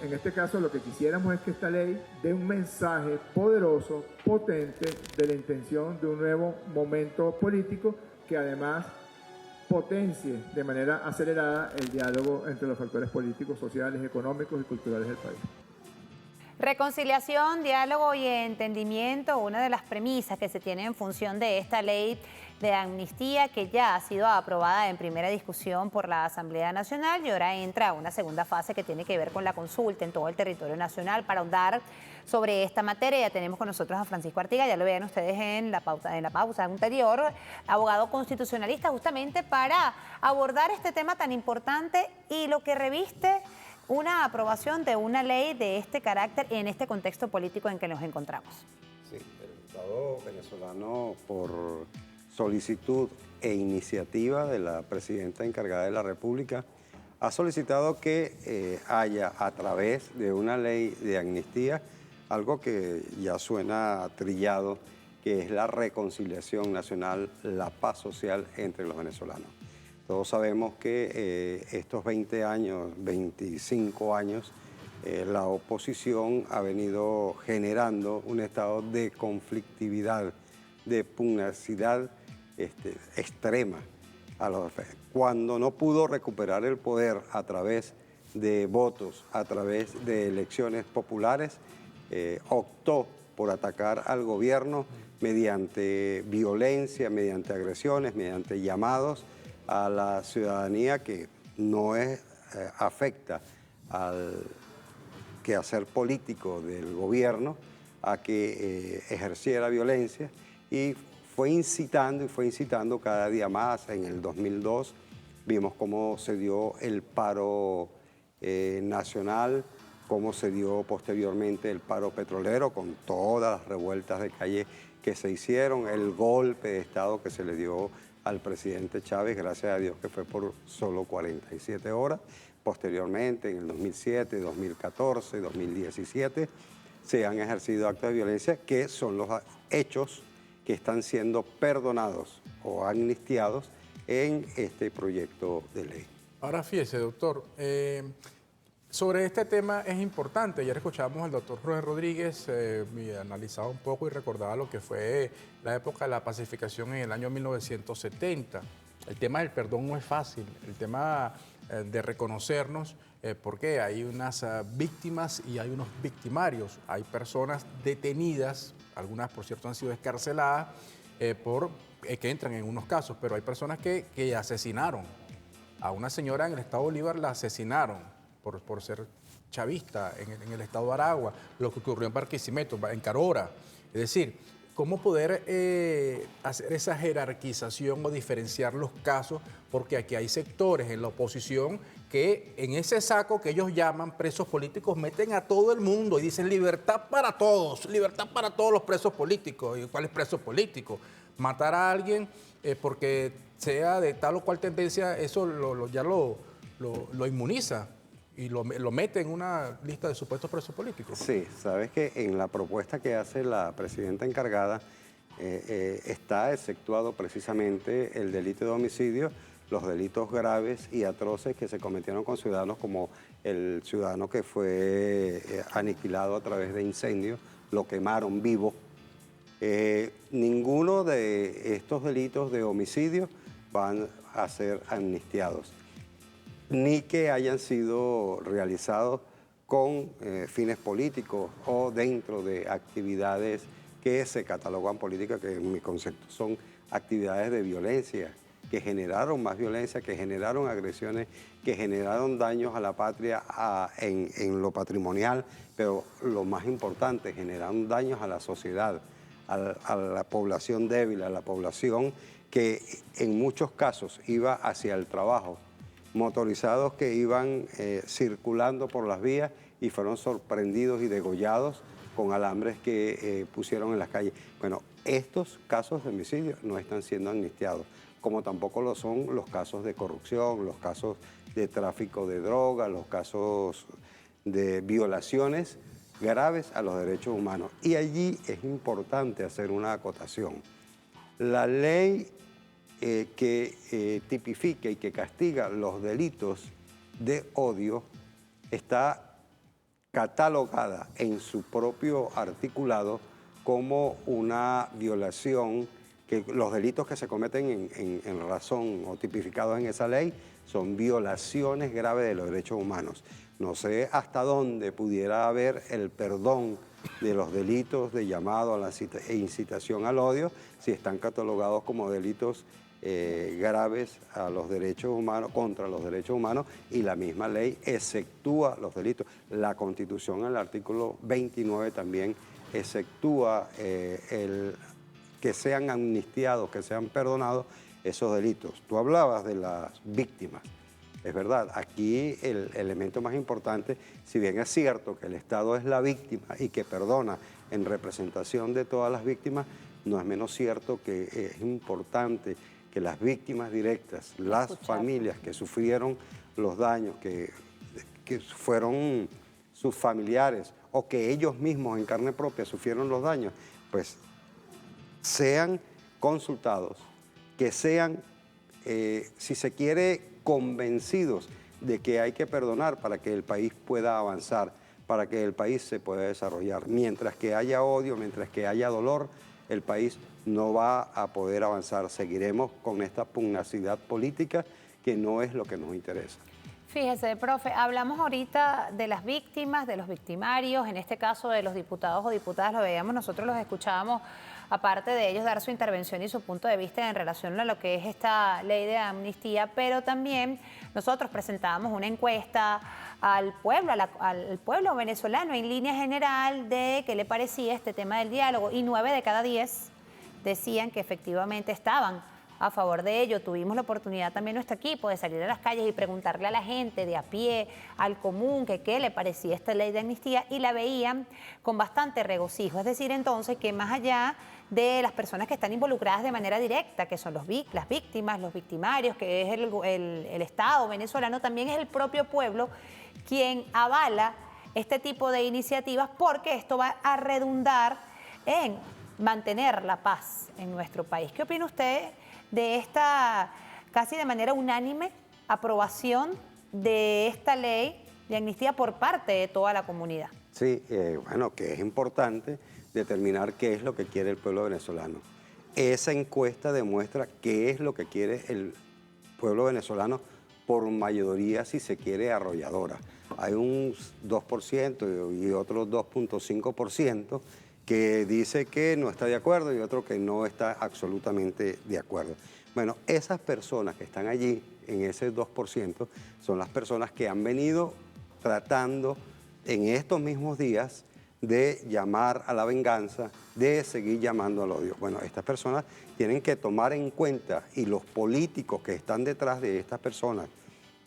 En este caso, lo que quisiéramos es que esta ley dé un mensaje poderoso, potente, de la intención de un nuevo momento político que además potencie de manera acelerada el diálogo entre los factores políticos, sociales, económicos y culturales del país. Reconciliación, diálogo y entendimiento, una de las premisas que se tiene en función de esta ley de amnistía que ya ha sido aprobada en primera discusión por la Asamblea Nacional y ahora entra a una segunda fase que tiene que ver con la consulta en todo el territorio nacional. Para ahondar sobre esta materia ya tenemos con nosotros a Francisco Artiga, ya lo vean ustedes en la pausa anterior, abogado constitucionalista, justamente para abordar este tema tan importante y lo que reviste una aprobación de una ley de este carácter en este contexto político en que nos encontramos. Sí, el Estado venezolano, por solicitud e iniciativa de la presidenta encargada de la República, ha solicitado que haya a través de una ley de amnistía algo que ya suena trillado, que es la reconciliación nacional, la paz social entre los venezolanos. Todos sabemos que estos 20 años, 25 años, la oposición ha venido generando un estado de conflictividad, de pugnacidad extrema. Cuando no pudo recuperar el poder a través de votos, a través de elecciones populares, optó por atacar al gobierno mediante violencia, mediante agresiones, mediante llamados a la ciudadanía que no afecta al quehacer político del gobierno a que ejerciera violencia, y fue incitando cada día más. En el 2002 vimos cómo se dio el paro nacional, cómo se dio posteriormente el paro petrolero con todas las revueltas de calle que se hicieron, el golpe de Estado que se le dio al presidente Chávez, gracias a Dios que fue por solo 47 horas. Posteriormente, en el 2007, 2014, 2017, se han ejercido actos de violencia que son los hechos que están siendo perdonados o amnistiados en este proyecto de ley. Ahora fíjese, doctor, sobre este tema es importante. Ayer escuchamos al doctor Rubén Rodríguez, analizaba un poco y recordaba lo que fue la época de la pacificación en el año 1970. El tema del perdón no es fácil, el tema de reconocernos, porque hay unas víctimas y hay unos victimarios. Hay personas detenidas, algunas por cierto han sido escarceladas, que entran en unos casos, pero hay personas que asesinaron. A una señora en el estado Bolívar la asesinaron por ser chavista en el estado de Aragua, lo que ocurrió en Barquisimeto, en Carora. Es decir, ¿cómo poder hacer esa jerarquización o diferenciar los casos? Porque aquí hay sectores en la oposición que en ese saco que ellos llaman presos políticos meten a todo el mundo y dicen libertad para todos los presos políticos. ¿Y cuáles presos políticos? Matar a alguien porque sea de tal o cual tendencia, eso ya lo inmuniza y lo mete en una lista de supuestos presos políticos. Sí, sabes que en la propuesta que hace la presidenta encargada está exceptuado precisamente el delito de homicidio los delitos graves y atroces que se cometieron con ciudadanos, como el ciudadano que fue aniquilado a través de incendios, lo quemaron vivo. Ninguno de estos delitos de homicidio van a ser amnistiados, ni que hayan sido realizados con fines políticos o dentro de actividades que se catalogan políticas, que en mi concepto son actividades de violencia, que generaron más violencia, que generaron agresiones, que generaron daños a la patria en lo patrimonial, pero lo más importante, generaron daños a la sociedad, a la población débil, a la población que en muchos casos iba hacia el trabajo, motorizados que iban circulando por las vías y fueron sorprendidos y degollados con alambres que pusieron en las calles. Bueno, estos casos de homicidio no están siendo amnistiados, como tampoco lo son los casos de corrupción, los casos de tráfico de drogas, los casos de violaciones graves a los derechos humanos. Y allí es importante hacer una acotación. La ley que tipifica y que castiga los delitos de odio está catalogada en su propio articulado como una violación, que los delitos que se cometen en razón o tipificados en esa ley son violaciones graves de los derechos humanos. No sé hasta dónde pudiera haber el perdón de los delitos de llamado a la incitación al odio si están catalogados como delitos graves a los derechos humanos, contra los derechos humanos, y la misma ley exceptúa los delitos. La Constitución, en el artículo 29, también exceptúa que sean amnistiados, que sean perdonados esos delitos. Tú hablabas de las víctimas. Es verdad, aquí el elemento más importante, si bien es cierto que el Estado es la víctima y que perdona en representación de todas las víctimas, no es menos cierto que es importante que las víctimas directas, las familias que sufrieron los daños, que fueron sus familiares o que ellos mismos en carne propia sufrieron los daños, pues sean consultados, que sean, si se quiere, convencidos de que hay que perdonar para que el país pueda avanzar, para que el país se pueda desarrollar. Mientras que haya odio, mientras que haya dolor, el país no va a poder avanzar. Seguiremos con esta pugnacidad política que no es lo que nos interesa. Fíjese, profe, hablamos ahorita de las víctimas, de los victimarios, en este caso de los diputados o diputadas, lo veíamos, nosotros los escuchábamos, aparte de ellos dar su intervención y su punto de vista en relación a lo que es esta ley de amnistía, pero también nosotros presentábamos una encuesta al pueblo, al pueblo venezolano en línea general de qué le parecía este tema del diálogo, y 9 de cada 10 decían que efectivamente estaban a favor de ello. Tuvimos la oportunidad también nuestro equipo de salir a las calles y preguntarle a la gente de a pie, al común, que qué le parecía esta ley de amnistía, y la veían con bastante regocijo. Es decir, entonces, que más allá de las personas que están involucradas de manera directa, que son las víctimas, los victimarios, que es el Estado venezolano, también es el propio pueblo quien avala este tipo de iniciativas, porque esto va a redundar en mantener la paz en nuestro país. ¿Qué opina usted de esta casi de manera unánime aprobación de esta ley de amnistía por parte de toda la comunidad? Sí, bueno, que es importante determinar qué es lo que quiere el pueblo venezolano. Esa encuesta demuestra qué es lo que quiere el pueblo venezolano por mayoría, si se quiere, arrolladora. Hay un 2% y otro 2.5% que dice que no está de acuerdo y otro que no está absolutamente de acuerdo. Bueno, esas personas que están allí, en ese 2%, son las personas que han venido tratando en estos mismos días de llamar a la venganza, de seguir llamando al odio. Bueno, estas personas tienen que tomar en cuenta, y los políticos que están detrás de estas personas,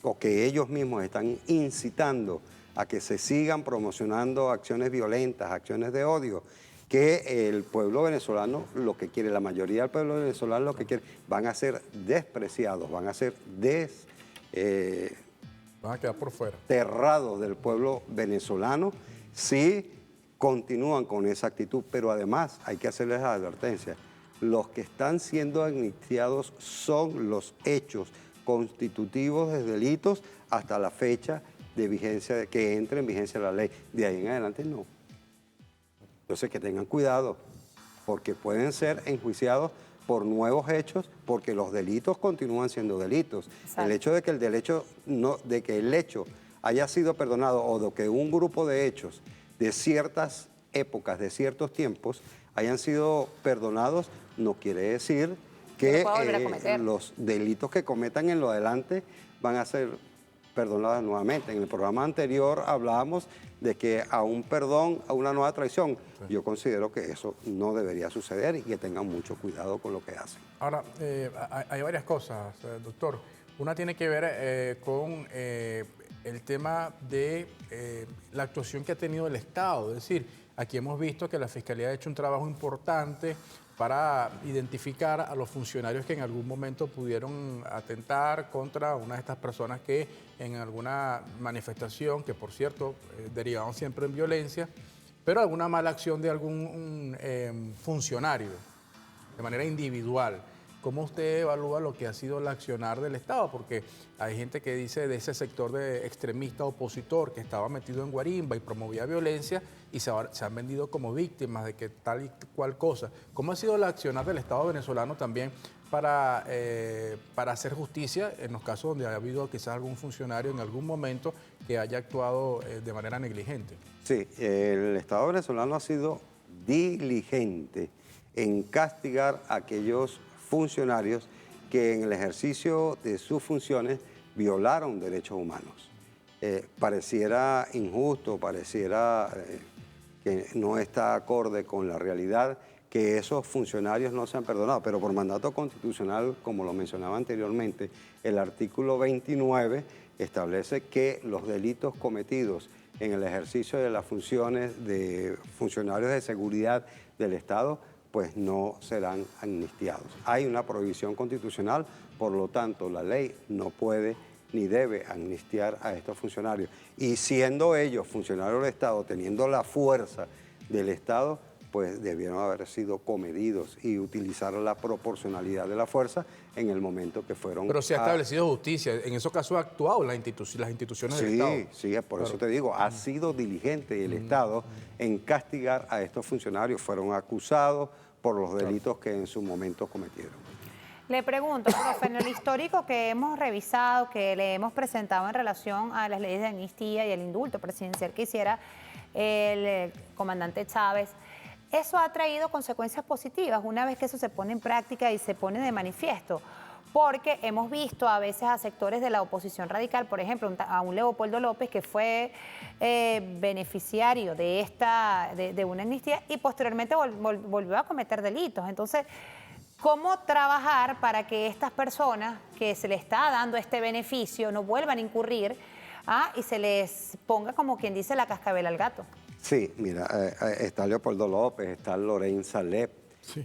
o que ellos mismos están incitando a que se sigan promocionando acciones violentas, acciones de odio, que el pueblo venezolano lo que quiere, la mayoría del pueblo venezolano lo que quiere, van a ser despreciados, van a ser van a quedar por fuera. Desterrados del pueblo venezolano si continúan con esa actitud. Pero además hay que hacerles la advertencia: los que están siendo amnistiados son los hechos constitutivos de delitos hasta la fecha de vigencia, que entre en vigencia la ley. De ahí en adelante no. Entonces que tengan cuidado, porque pueden ser enjuiciados por nuevos hechos, porque los delitos continúan siendo delitos. Exacto. El hecho de que el hecho haya sido perdonado o de que un grupo de hechos de ciertas épocas, de ciertos tiempos, hayan sido perdonados, no quiere decir que los delitos que cometan en lo adelante van a ser perdonados nuevamente. En el programa anterior hablábamos de que a un perdón, a una nueva traición, yo considero que eso no debería suceder y que tengan mucho cuidado con lo que hacen. Ahora, hay varias cosas, doctor. Una tiene que ver con el tema de la actuación que ha tenido el Estado. Es decir, aquí hemos visto que la Fiscalía ha hecho un trabajo importante para identificar a los funcionarios que en algún momento pudieron atentar contra una de estas personas que en alguna manifestación, que por cierto derivaban siempre en violencia, pero alguna mala acción de algún funcionario de manera individual. ¿Cómo usted evalúa lo que ha sido el accionar del Estado? Porque hay gente que dice de ese sector de extremista opositor que estaba metido en guarimba y promovía violencia y se han vendido como víctimas de que tal y cual cosa. ¿Cómo ha sido el accionar del Estado venezolano también para hacer justicia en los casos donde ha habido quizás algún funcionario en algún momento que haya actuado de manera negligente? Sí, el Estado venezolano ha sido diligente en castigar a aquellos funcionarios que en el ejercicio de sus funciones violaron derechos humanos. Pareciera injusto, pareciera que no está acorde con la realidad que esos funcionarios no se han perdonado, pero por mandato constitucional, como lo mencionaba anteriormente, el artículo 29 establece que los delitos cometidos en el ejercicio de las funciones de funcionarios de seguridad del Estado pues no serán amnistiados. Hay una prohibición constitucional, por lo tanto la ley no puede ni debe amnistiar a estos funcionarios. Y siendo ellos funcionarios del Estado, teniendo la fuerza del Estado, pues debieron haber sido comedidos y utilizar la proporcionalidad de la fuerza en el momento que fueron... Pero se ha establecido justicia, en esos casos ha actuado las instituciones del Estado. Sí, por eso te digo, ha sido diligente el Estado en castigar a estos funcionarios. Fueron acusados por los delitos que en su momento cometieron. Le pregunto, profe, en el histórico que hemos revisado, que le hemos presentado en relación a las leyes de amnistía y el indulto presidencial que hiciera el comandante Chávez, eso ha traído consecuencias positivas una vez que eso se pone en práctica y se pone de manifiesto, porque hemos visto a veces a sectores de la oposición radical, por ejemplo, a un Leopoldo López que fue beneficiario de una amnistía y posteriormente volvió a cometer delitos. Entonces, ¿cómo trabajar para que estas personas que se les está dando este beneficio no vuelvan a incurrir y se les ponga, como quien dice, la cascabel al gato? Sí, mira, está Leopoldo López, está Lorenza Lepp,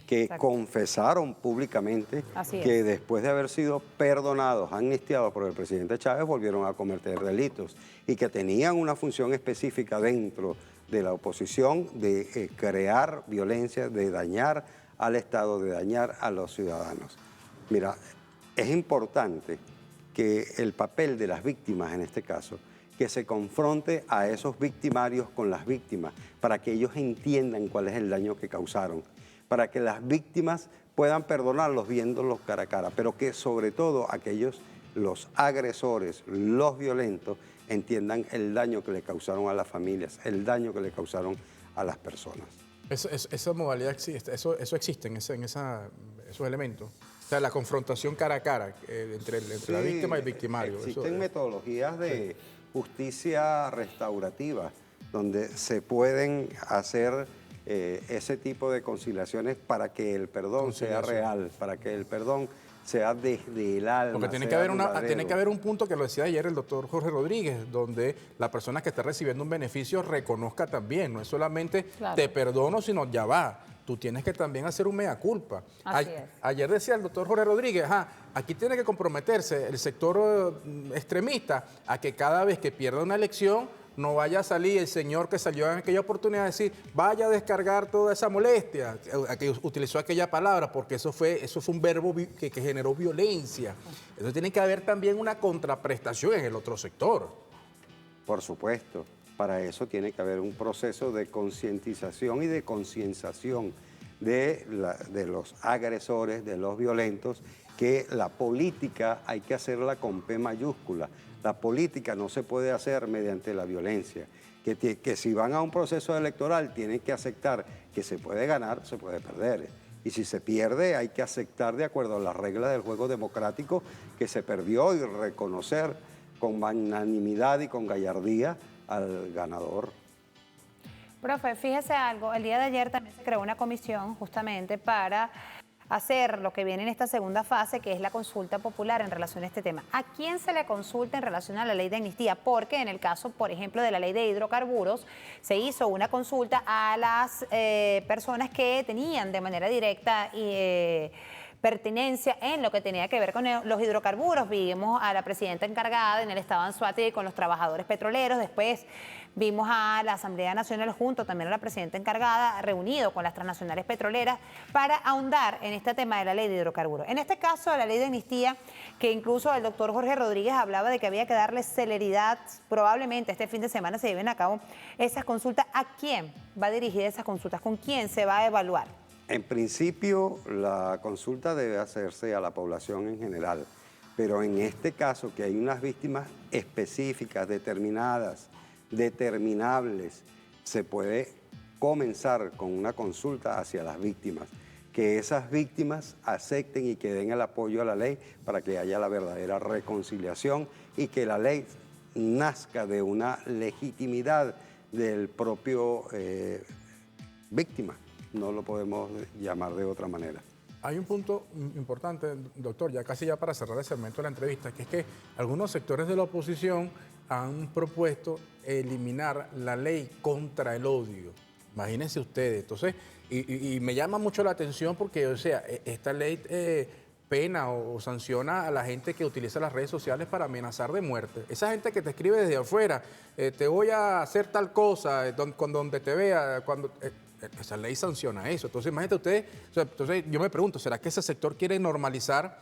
que confesaron públicamente que después de haber sido perdonados, amnistiados por el presidente Chávez, volvieron a cometer delitos y que tenían una función específica dentro de la oposición de crear violencia, de dañar al Estado, de dañar a los ciudadanos. Mira, es importante que el papel de las víctimas en este caso, que se confronte a esos victimarios con las víctimas, para que ellos entiendan cuál es el daño que causaron, para que las víctimas puedan perdonarlos viéndolos cara a cara, pero que sobre todo aquellos, los agresores, los violentos, entiendan el daño que le causaron a las familias, el daño que le causaron a las personas. Esa modalidad existe, eso existe en esos elementos. O sea, la confrontación cara a cara entre la víctima y el victimario. Existen metodologías de justicia restaurativa donde se pueden hacer ese tipo de conciliaciones para que el perdón sea real, para que el perdón sea desde el alma. Porque tiene que haber un punto que lo decía ayer el doctor Jorge Rodríguez, donde la persona que está recibiendo un beneficio reconozca también, no es solamente te perdono, sino ya va. Tú tienes que también hacer un mea culpa. Ayer decía el doctor Jorge Rodríguez, aquí tiene que comprometerse el sector extremista a que cada vez que pierda una elección no vaya a salir el señor que salió en aquella oportunidad a decir, vaya a descargar toda esa molestia, que utilizó aquella palabra, porque eso fue un verbo que generó violencia. Entonces tiene que haber también una contraprestación en el otro sector. Por supuesto, para eso tiene que haber un proceso de concientización y de concienciación de los agresores, de los violentos, que la política hay que hacerla con P mayúscula. La política no se puede hacer mediante la violencia. Que si van a un proceso electoral tienen que aceptar que se puede ganar, se puede perder. Y si se pierde hay que aceptar de acuerdo a las reglas del juego democrático que se perdió y reconocer con magnanimidad y con gallardía al ganador. Profe, fíjese algo, el día de ayer también se creó una comisión justamente para hacer lo que viene en esta segunda fase, que es la consulta popular en relación a este tema. ¿A quién se le consulta en relación a la ley de amnistía? Porque en el caso, por ejemplo, de la ley de hidrocarburos, se hizo una consulta a las personas que tenían de manera directa pertinencia en lo que tenía que ver con los hidrocarburos. Vimos a la presidenta encargada en el estado de Anzoátegui con los trabajadores petroleros, después vimos a la Asamblea Nacional junto también a la presidenta encargada, reunido con las transnacionales petroleras para ahondar en este tema de la ley de hidrocarburos. En este caso, la ley de amnistía, que incluso el doctor Jorge Rodríguez hablaba de que había que darle celeridad, probablemente este fin de semana se lleven a cabo esas consultas. ¿A quién va dirigida esas consultas? ¿Con quién se va a evaluar? En principio, la consulta debe hacerse a la población en general, pero en este caso, que hay unas víctimas específicas, determinadas, determinables, se puede comenzar con una consulta hacia las víctimas, que esas víctimas acepten y que den el apoyo a la ley para que haya la verdadera reconciliación y que la ley nazca de una legitimidad del propio víctima. No lo podemos llamar de otra manera. Hay un punto importante, doctor, ya casi para cerrar el segmento de la entrevista, que es que algunos sectores de la oposición han propuesto eliminar la ley contra el odio. Imagínense ustedes. Entonces, y me llama mucho la atención porque, o sea, esta ley pena o sanciona a la gente que utiliza las redes sociales para amenazar de muerte. Esa gente que te escribe desde afuera, te voy a hacer tal cosa, donde te vea, cuando... esa ley sanciona eso. Entonces, imagínate ustedes, entonces yo me pregunto, ¿será que ese sector quiere normalizar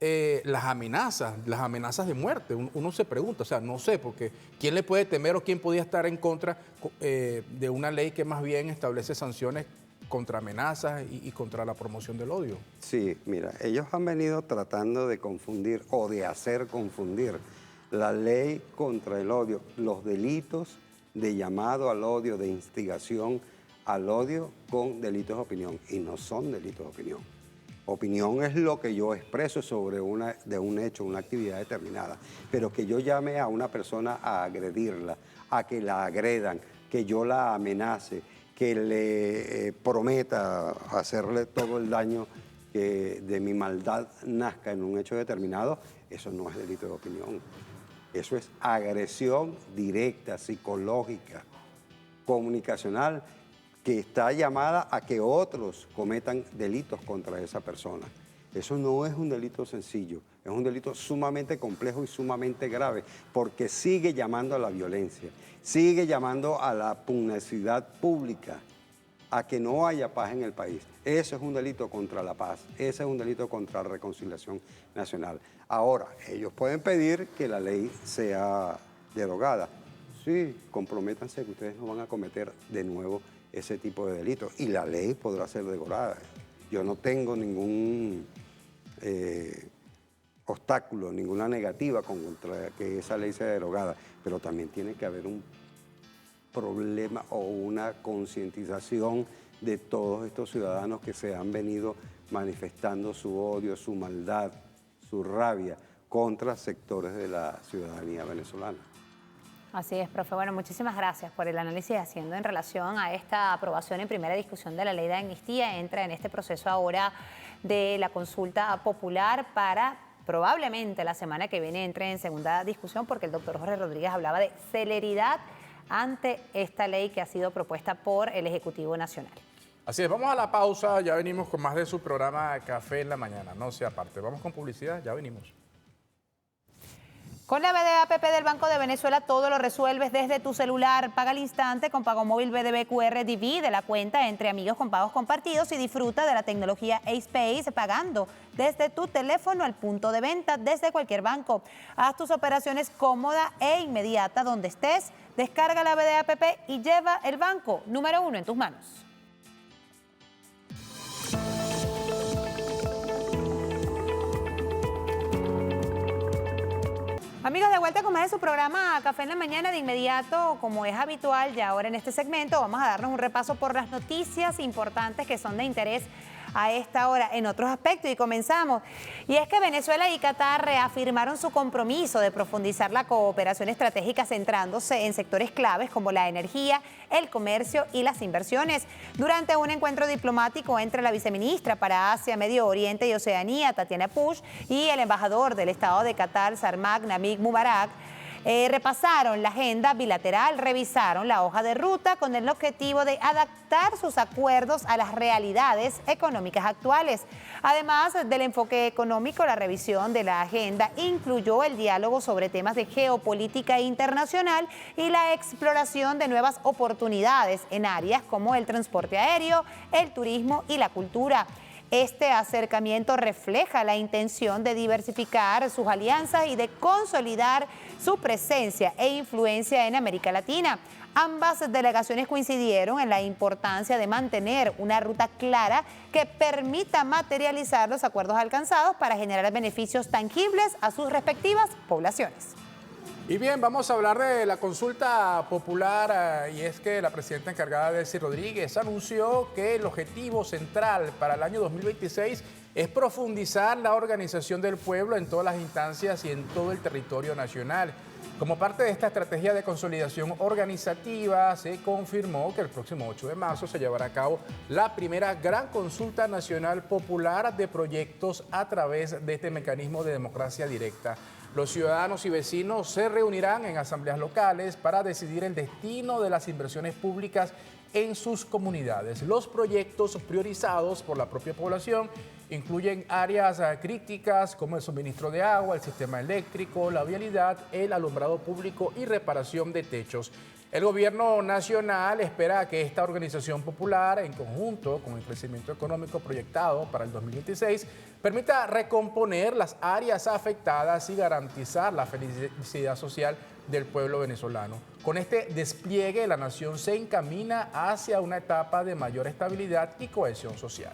las amenazas de muerte? Uno se pregunta, o sea, no sé, porque ¿quién le puede temer o quién podía estar en contra de una ley que más bien establece sanciones contra amenazas y contra la promoción del odio? Sí, mira, ellos han venido tratando de confundir o de hacer confundir la ley contra el odio, los delitos de llamado al odio, de instigación al odio con delitos de opinión, y no son delitos de opinión. Opinión es lo que yo expreso sobre un hecho, una actividad determinada, pero que yo llame a una persona a agredirla, a que la agredan, que yo la amenace, que le prometa hacerle todo el daño que de mi maldad nazca en un hecho determinado, eso no es delito de opinión. Eso es agresión directa, psicológica, comunicacional, que está llamada a que otros cometan delitos contra esa persona. Eso no es un delito sencillo, es un delito sumamente complejo y sumamente grave, porque sigue llamando a la violencia, sigue llamando a la pugnacidad pública, a que no haya paz en el país. Eso es un delito contra la paz, ese es un delito contra la reconciliación nacional. Ahora, ellos pueden pedir que la ley sea derogada. Sí, comprométanse que ustedes no van a cometer de nuevo ese tipo de delitos y la ley podrá ser derogada. Yo no tengo ningún obstáculo, ninguna negativa contra que esa ley sea derogada, pero también tiene que haber un problema o una concientización de todos estos ciudadanos que se han venido manifestando su odio, su maldad, su rabia contra sectores de la ciudadanía venezolana. Así es, profe. Bueno, muchísimas gracias por el análisis haciendo en relación a esta aprobación en primera discusión de la ley de amnistía. Entra en este proceso ahora de la consulta popular para probablemente la semana que viene entre en segunda discusión, porque el doctor Jorge Rodríguez hablaba de celeridad ante esta ley que ha sido propuesta por el Ejecutivo Nacional. Así es, vamos a la pausa, ya venimos con más de su programa Café en la Mañana, no se aparte. Vamos con publicidad, ya venimos. Con la BDAPP del Banco de Venezuela todo lo resuelves desde tu celular. Paga al instante con Pago Móvil BDB QR, divide la cuenta entre amigos con pagos compartidos y disfruta de la tecnología A-Space pagando desde tu teléfono al punto de venta desde cualquier banco. Haz tus operaciones cómoda e inmediata donde estés. Descarga la BDAPP y lleva el banco número 1 en tus manos. Amigos, de vuelta con más de su programa Café en la Mañana. De inmediato, como es habitual ya ahora en este segmento, vamos a darnos un repaso por las noticias importantes que son de interés a esta hora en otros aspectos y comenzamos. Y es que Venezuela y Qatar reafirmaron su compromiso de profundizar la cooperación estratégica centrándose en sectores claves como la energía, el comercio y las inversiones. Durante un encuentro diplomático entre la viceministra para Asia, Medio Oriente y Oceanía, Tatiana Pusch, y el embajador del Estado de Qatar, Sarmak Namik Mubarak, repasaron la agenda bilateral, revisaron la hoja de ruta con el objetivo de adaptar sus acuerdos a las realidades económicas actuales. Además del enfoque económico, la revisión de la agenda incluyó el diálogo sobre temas de geopolítica internacional y la exploración de nuevas oportunidades en áreas como el transporte aéreo, el turismo y la cultura. Este acercamiento refleja la intención de diversificar sus alianzas y de consolidar su presencia e influencia en América Latina. Ambas delegaciones coincidieron en la importancia de mantener una ruta clara que permita materializar los acuerdos alcanzados para generar beneficios tangibles a sus respectivas poblaciones. Y bien, vamos a hablar de la consulta popular y es que la presidenta encargada, Delcy Rodríguez, anunció que el objetivo central para el año 2026 es profundizar la organización del pueblo en todas las instancias y en todo el territorio nacional. Como parte de esta estrategia de consolidación organizativa, se confirmó que el próximo 8 de marzo se llevará a cabo la primera gran consulta nacional popular de proyectos a través de este mecanismo de democracia directa. Los ciudadanos y vecinos se reunirán en asambleas locales para decidir el destino de las inversiones públicas en sus comunidades. Los proyectos priorizados por la propia población incluyen áreas críticas como el suministro de agua, el sistema eléctrico, la vialidad, el alumbrado público y reparación de techos. El gobierno nacional espera que esta organización popular, en conjunto con el crecimiento económico proyectado para el 2026, permita recomponer las áreas afectadas y garantizar la felicidad social del pueblo venezolano. Con este despliegue, la nación se encamina hacia una etapa de mayor estabilidad y cohesión social.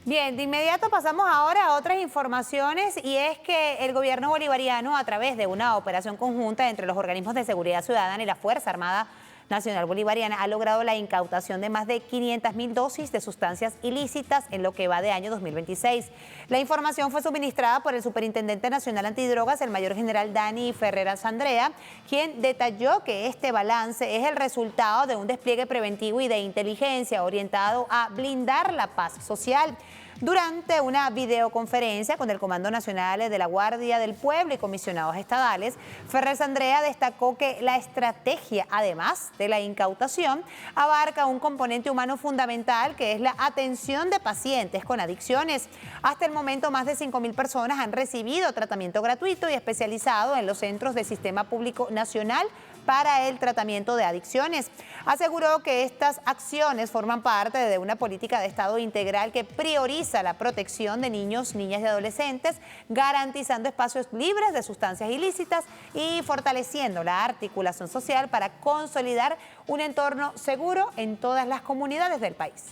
Bien, de inmediato pasamos ahora a otras informaciones y es que el gobierno bolivariano, a través de una operación conjunta entre los organismos de seguridad ciudadana y la Fuerza Armada Nacional Bolivariana, ha logrado la incautación de más de 500.000 dosis de sustancias ilícitas en lo que va de año 2026. La información fue suministrada por el Superintendente Nacional Antidrogas, el Mayor General Dani Ferreras Andrea, quien detalló que este balance es el resultado de un despliegue preventivo y de inteligencia orientado a blindar la paz social. Durante una videoconferencia con el Comando Nacional de la Guardia del Pueblo y comisionados estadales, Ferreras Andrea destacó que la estrategia, además de la incautación, abarca un componente humano fundamental que es la atención de pacientes con adicciones. Hasta el momento, más de 5.000 personas han recibido tratamiento gratuito y especializado en los centros del Sistema Público Nacional para el tratamiento de adicciones. Aseguró que estas acciones forman parte de una política de Estado integral que prioriza la protección de niños, niñas y adolescentes, garantizando espacios libres de sustancias ilícitas y fortaleciendo la articulación social para consolidar un entorno seguro en todas las comunidades del país.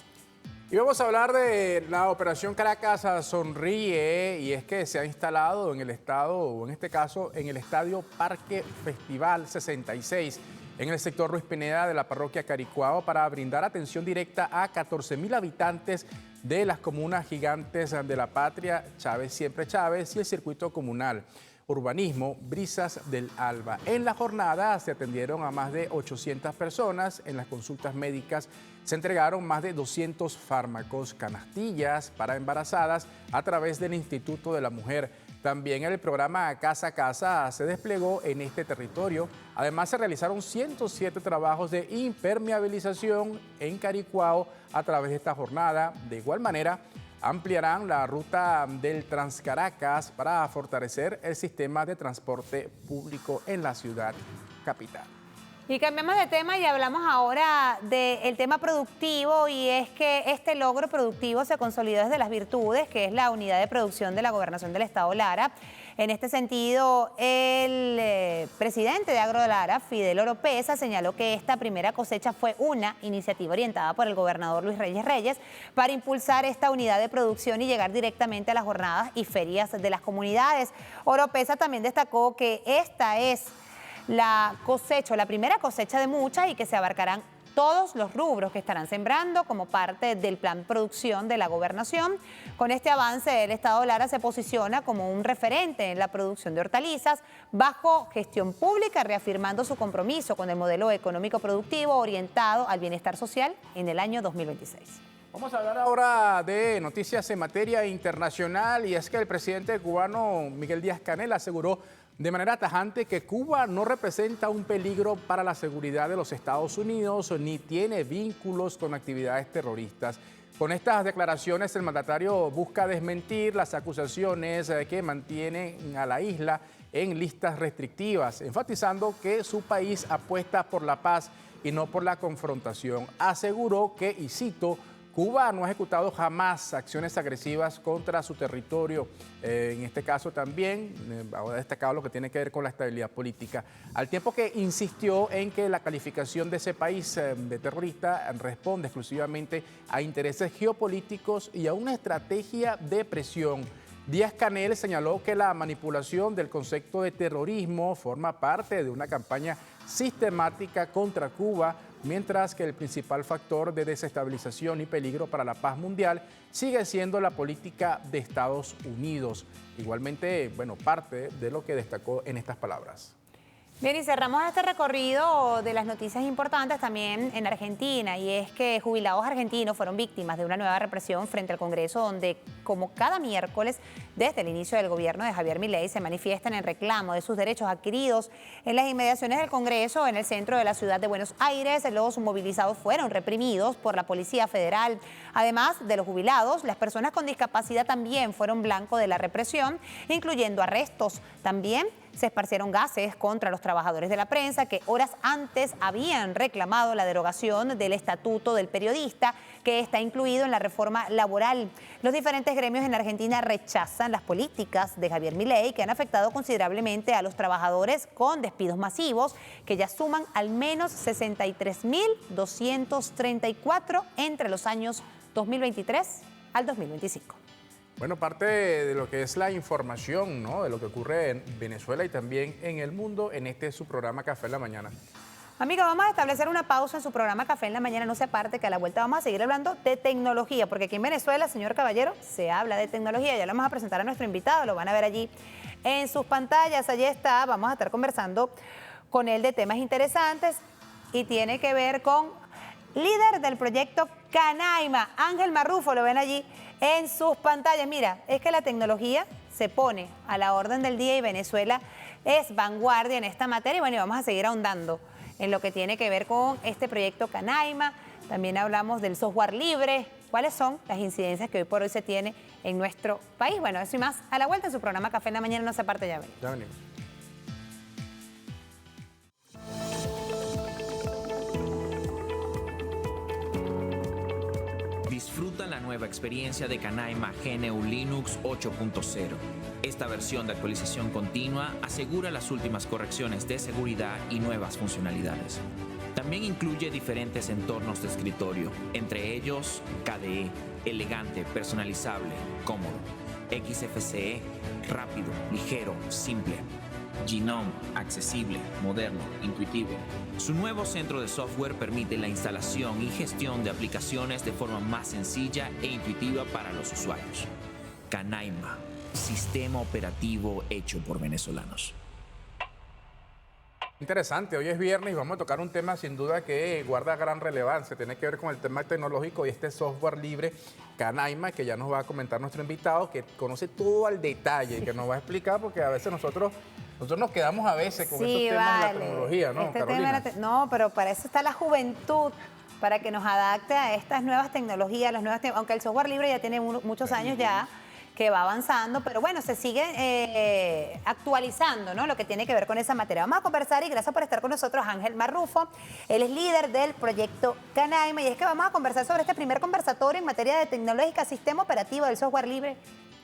Y vamos a hablar de la operación Caracas Sonríe, y es que se ha instalado en el estado, o en este caso en el Estadio Parque Festival 66, en el sector Ruiz Pineda de la parroquia Caricuao, para brindar atención directa a 14.000 habitantes de las comunas gigantes de la patria, Chávez Siempre Chávez y el circuito comunal. Urbanismo, Brisas del Alba. En la jornada se atendieron a más de 800 personas. En las consultas médicas se entregaron más de 200 fármacos, canastillas para embarazadas a través del Instituto de la Mujer. También el programa Casa a Casa se desplegó en este territorio. Además, se realizaron 107 trabajos de impermeabilización en Caricuao a través de esta jornada. De igual manera, ampliarán la ruta del Transcaracas para fortalecer el sistema de transporte público en la ciudad capital. Y cambiamos de tema y hablamos ahora del tema productivo, y es que este logro productivo se consolidó desde Las Virtudes, que es la unidad de producción de la Gobernación del Estado Lara. En este sentido, el presidente de Agro Lara, Fidel Oropesa, señaló que esta primera cosecha fue una iniciativa orientada por el gobernador Luis Reyes Reyes para impulsar esta unidad de producción y llegar directamente a las jornadas y ferias de las comunidades. Oropesa también destacó que esta es la primera cosecha de muchas, y que se abarcarán todos los rubros que estarán sembrando como parte del plan producción de la gobernación. Con este avance, el Estado Lara se posiciona como un referente en la producción de hortalizas bajo gestión pública, reafirmando su compromiso con el modelo económico productivo orientado al bienestar social en el año 2026. Vamos a hablar ahora de noticias en materia internacional, y es que el presidente cubano Miguel Díaz-Canel aseguró de manera tajante que Cuba no representa un peligro para la seguridad de los Estados Unidos ni tiene vínculos con actividades terroristas. Con estas declaraciones, el mandatario busca desmentir las acusaciones que mantienen a la isla en listas restrictivas, enfatizando que su país apuesta por la paz y no por la confrontación. Aseguró que, y cito, Cuba no ha ejecutado jamás acciones agresivas contra su territorio. En este caso también ha destacado lo que tiene que ver con la estabilidad política, al tiempo que insistió en que la calificación de ese país de terrorista responde exclusivamente a intereses geopolíticos y a una estrategia de presión. Díaz-Canel señaló que la manipulación del concepto de terrorismo forma parte de una campaña sistemática contra Cuba, mientras que el principal factor de desestabilización y peligro para la paz mundial sigue siendo la política de Estados Unidos. Igualmente, parte de lo que destacó en estas palabras. Bien, y cerramos este recorrido de las noticias importantes también en Argentina, y es que jubilados argentinos fueron víctimas de una nueva represión frente al Congreso, donde, como cada miércoles, desde el inicio del gobierno de Javier Milei, se manifiestan en reclamo de sus derechos adquiridos. En las inmediaciones del Congreso, en el centro de la ciudad de Buenos Aires, los movilizados fueron reprimidos por la Policía Federal. Además de los jubilados, las personas con discapacidad también fueron blanco de la represión, incluyendo arrestos. También se esparcieron gases contra los trabajadores de la prensa, que horas antes habían reclamado la derogación del Estatuto del Periodista, que está incluido en la reforma laboral. Los diferentes gremios en Argentina rechazan las políticas de Javier Milei, que han afectado considerablemente a los trabajadores con despidos masivos, que ya suman al menos 63.234 entre los años 2023 al 2025. Bueno, parte de lo que es la información, ¿no?, de lo que ocurre en Venezuela y también en el mundo, en este su programa Café en la Mañana. Amiga, vamos a establecer una pausa en su programa Café en la Mañana. No se aparte, que a la vuelta vamos a seguir hablando de tecnología, porque aquí en Venezuela, señor Caballero, se habla de tecnología. Ya lo vamos a presentar a nuestro invitado, lo van a ver allí en sus pantallas. Allí está, vamos a estar conversando con él de temas interesantes, y tiene que ver con líder del proyecto Canaima, Ángel Marrufo, lo ven allí en sus pantallas. Mira, es que la tecnología se pone a la orden del día y Venezuela es vanguardia en esta materia. Y bueno, y vamos a seguir ahondando en lo que tiene que ver con este proyecto Canaima. También hablamos del software libre, cuáles son las incidencias que hoy por hoy se tiene en nuestro país. Bueno, eso y más a la vuelta en su programa Café en la Mañana. No se aparte, ya venimos. Ya venimos. Disfruta la nueva experiencia de Canaima GNU Linux 8.0. Esta versión de actualización continua asegura las últimas correcciones de seguridad y nuevas funcionalidades. También incluye diferentes entornos de escritorio, entre ellos KDE, elegante, personalizable, cómodo, XFCE, rápido, ligero, simple. Gnome, accesible, moderno, intuitivo. Su nuevo centro de software permite la instalación y gestión de aplicaciones de forma más sencilla e intuitiva para los usuarios. Canaima, sistema operativo hecho por venezolanos. Interesante, hoy es viernes y vamos a tocar un tema sin duda que guarda gran relevancia, tiene que ver con el tema tecnológico y este software libre Canaima, que ya nos va a comentar nuestro invitado, que conoce todo al detalle y que nos va a explicar, porque a veces nosotros nos quedamos a veces con estos temas de la tecnología, ¿no, Carolina? No, pero para eso está la juventud para que nos adapte a estas nuevas tecnologías, aunque el software libre ya tiene muchos años ya que va avanzando, pero bueno, se sigue actualizando, ¿no? Lo que tiene que ver con esa materia. Vamos a conversar y gracias por estar con nosotros, Ángel Marrufo. Él es líder del proyecto Canaima y es que vamos a conversar sobre este primer conversatorio en materia de tecnológica, sistema operativo del software libre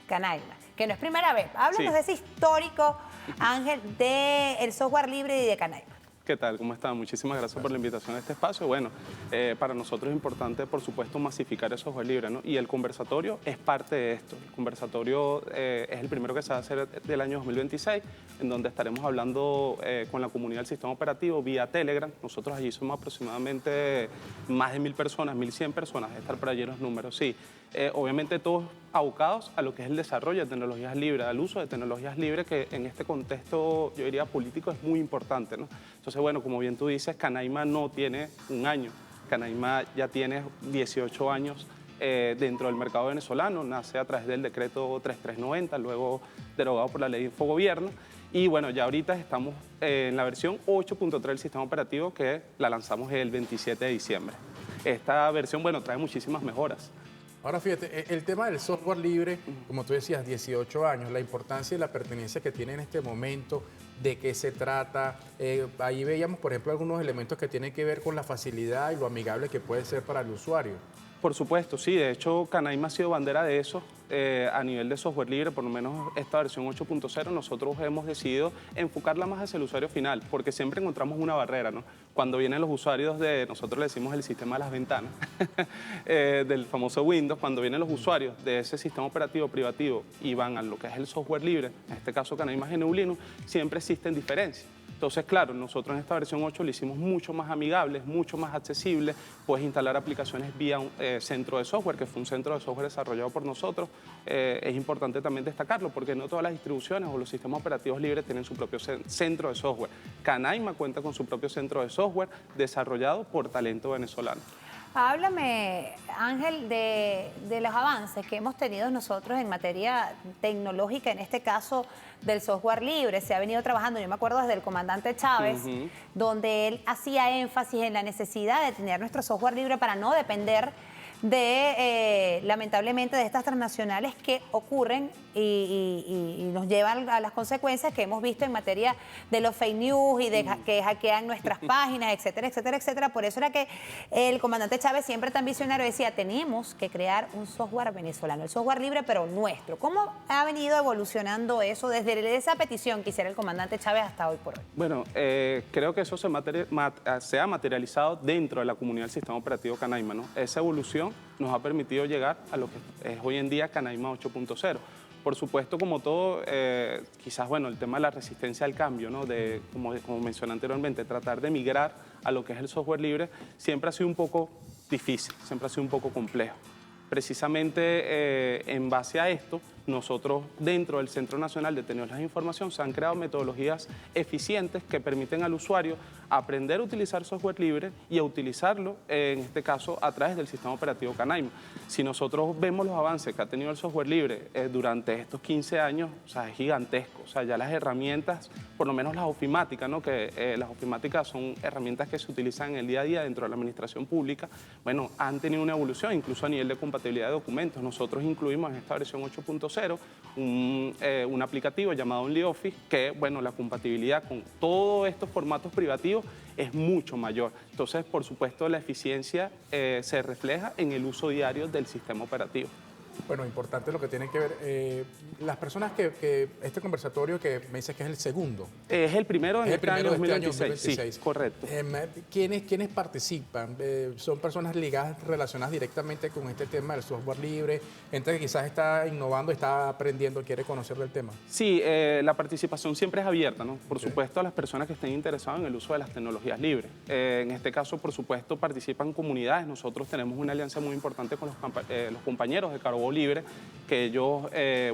Canaima, que no es primera vez. Háblanos de ese histórico, Ángel, del software libre y de Canaima. ¿Qué tal? ¿Cómo están? Muchísimas gracias por la invitación a este espacio. Bueno, para nosotros es importante, por supuesto, masificar el software libre, ¿no? Y el conversatorio es parte de esto. El conversatorio es el primero que se va a hacer del año 2026, en donde estaremos hablando con la comunidad del sistema operativo vía Telegram. Nosotros allí somos aproximadamente más de 1.000 personas, 1.100 personas, de estar por allí los números, sí. Obviamente todos abocados a lo que es el desarrollo de tecnologías libres, al uso de tecnologías libres, que en este contexto, yo diría, político, es muy importante, ¿no? Entonces, bueno, como bien tú dices, Canaima no tiene un año, Canaima ya tiene 18 años dentro del mercado venezolano, nace a través del decreto 3390, luego derogado por la ley de Infogobierno, y bueno, ya ahorita estamos en la versión 8.3 del sistema operativo, que la lanzamos el 27 de diciembre. Esta versión, bueno, trae muchísimas mejoras. Ahora fíjate, el tema del software libre, como tú decías, 18 años, la importancia y la pertenencia que tiene en este momento, de qué se trata. Ahí veíamos, por ejemplo, algunos elementos que tienen que ver con la facilidad y lo amigable que puede ser para el usuario. Por supuesto, sí. De hecho, Canaima ha sido bandera de eso. A nivel de software libre, por lo menos esta versión 8.0, nosotros hemos decidido enfocarla más hacia el usuario final, porque siempre encontramos una barrera, ¿no? Cuando vienen los usuarios nosotros le decimos el sistema de las ventanas, del famoso Windows, cuando vienen los usuarios de ese sistema operativo privativo y van a lo que es el software libre, en este caso Canaima GNU Linux, siempre existen diferencias. Entonces, claro, nosotros en esta versión 8 lo hicimos mucho más amigable, mucho más accesible. Puedes instalar aplicaciones vía un centro de software, que fue un centro de software desarrollado por nosotros. Es importante también destacarlo, porque no todas las distribuciones o los sistemas operativos libres tienen su propio centro de software. Canaima cuenta con su propio centro de software desarrollado por talento venezolano. Háblame, Ángel, de los avances que hemos tenido nosotros en materia tecnológica, en este caso del software libre. Se ha venido trabajando, yo me acuerdo desde el comandante Chávez, donde él hacía énfasis en la necesidad de tener nuestro software libre para no depender lamentablemente, de estas transnacionales que ocurren y nos llevan a las consecuencias que hemos visto en materia de los fake news y de que hackean nuestras páginas, etcétera, etcétera, etcétera. Por eso era que el comandante Chávez, siempre tan visionario, decía, tenemos que crear un software venezolano, el software libre, pero nuestro. ¿Cómo ha venido evolucionando eso desde esa petición que hiciera el comandante Chávez hasta hoy por hoy? Bueno, creo que eso se ha materializado dentro de la comunidad del sistema operativo Canaima, ¿no? Esa evolución nos ha permitido llegar a lo que es hoy en día Canaima 8.0. Por supuesto, como todo, quizás, bueno, el tema de la resistencia al cambio, ¿no? Como mencioné anteriormente, tratar de migrar a lo que es el software libre, siempre ha sido un poco difícil, siempre ha sido un poco complejo. Precisamente en base a esto, nosotros dentro del Centro Nacional de Tecnologías de Información se han creado metodologías eficientes que permiten al usuario aprender a utilizar software libre y a utilizarlo, en este caso, a través del sistema operativo Canaima. Si nosotros vemos los avances que ha tenido el software libre durante estos 15 años, o sea, es gigantesco. O sea, ya las herramientas, por lo menos las ofimáticas, ¿no? Que las ofimáticas son herramientas que se utilizan en el día a día dentro de la administración pública, bueno, han tenido una evolución, incluso a nivel de compatibilidad de documentos. Nosotros incluimos en esta versión 8.0 un aplicativo llamado OnlyOffice que, bueno, la compatibilidad con todos estos formatos privativos es mucho mayor. Entonces, por supuesto, la eficiencia se refleja en el uso diario del sistema operativo. Bueno, importante lo que tiene que ver, las personas que este conversatorio que me dices que es el segundo. Es el primero en este año 2026, sí, correcto. ¿Quiénes participan? ¿Son personas ligadas, relacionadas directamente con este tema del software libre? Gente que quizás está innovando, está aprendiendo, quiere conocer del tema. Sí, la participación siempre es abierta, ¿no? Por supuesto, a las personas que estén interesadas en el uso de las tecnologías libres. En este caso, por supuesto, participan comunidades. Nosotros tenemos una alianza muy importante con los compañeros de Carabobo Libre, que ellos,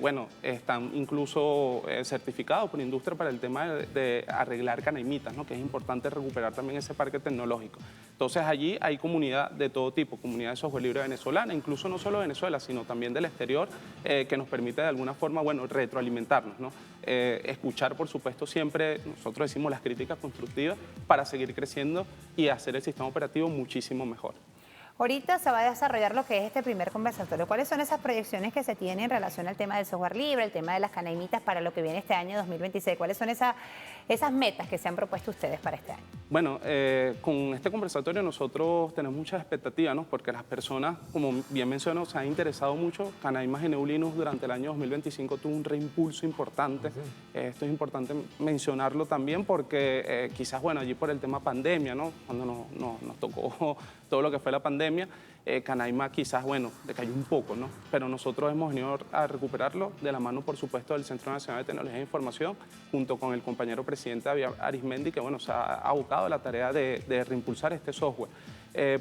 bueno, están incluso certificados por industria para el tema de arreglar canaimitas, ¿no? Que es importante recuperar también ese parque tecnológico. Entonces allí hay comunidad de todo tipo, comunidad de software libre venezolana, incluso no solo de Venezuela, sino también del exterior, que nos permite de alguna forma, bueno, retroalimentarnos, ¿no? Escuchar, por supuesto, siempre, nosotros decimos las críticas constructivas para seguir creciendo y hacer el sistema operativo muchísimo mejor. Ahorita se va a desarrollar lo que es este primer conversatorio. ¿Cuáles son esas proyecciones que se tienen en relación al tema del software libre, el tema de las canaimitas para lo que viene este año 2026? ¿Cuáles son esas metas que se han propuesto ustedes para este año? Bueno, con este conversatorio nosotros tenemos muchas expectativas, ¿no? Porque las personas, como bien menciono, se han interesado mucho. Canaima GNU Linux durante el año 2025 tuvo un reimpulso importante. Esto es importante mencionarlo también porque quizás, bueno, allí por el tema pandemia, ¿no? Cuando nos tocó todo lo que fue la pandemia, Canaima quizás, bueno, decayó un poco, ¿no? Pero nosotros hemos venido a recuperarlo de la mano, por supuesto, del Centro Nacional de Tecnología e Información, junto con el compañero presidente Arismendi, que, bueno, se ha abocado a la tarea de reimpulsar este software.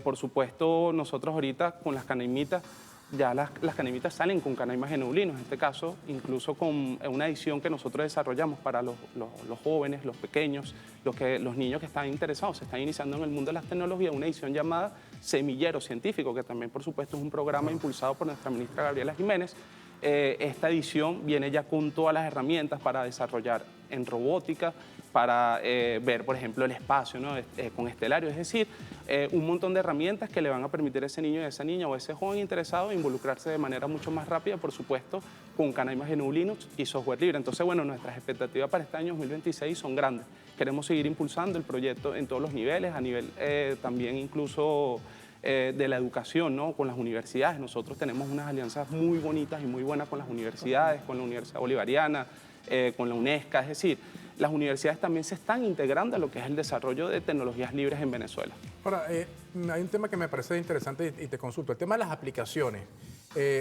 Por supuesto, nosotros ahorita con las canaimitas, ya las canaimitas salen con Canaima GNU Linux, en este caso, incluso con una edición que nosotros desarrollamos para los jóvenes, los pequeños, los niños que están interesados, se están iniciando en el mundo de las tecnologías, una edición llamada Semillero Científico, que también, por supuesto, es un programa impulsado por nuestra ministra Gabriela Jiménez. Esta edición viene ya con todas las herramientas para desarrollar en robótica, para ver, por ejemplo, el espacio, ¿no? Con Estelario, es decir, un montón de herramientas que le van a permitir a ese niño y a esa niña o a ese joven interesado involucrarse de manera mucho más rápida, por supuesto, con Canaima GNU Linux y software libre. Entonces, bueno, nuestras expectativas para este año 2026 son grandes. Queremos seguir impulsando el proyecto en todos los niveles, a nivel también incluso de la educación, ¿no? Con las universidades. Nosotros tenemos unas alianzas muy bonitas y muy buenas con las universidades, con la Universidad Bolivariana, con la UNESCO, es decir, las universidades también se están integrando a lo que es el desarrollo de tecnologías libres en Venezuela. Ahora, hay un tema que me parece interesante y te consulto, el tema de las aplicaciones.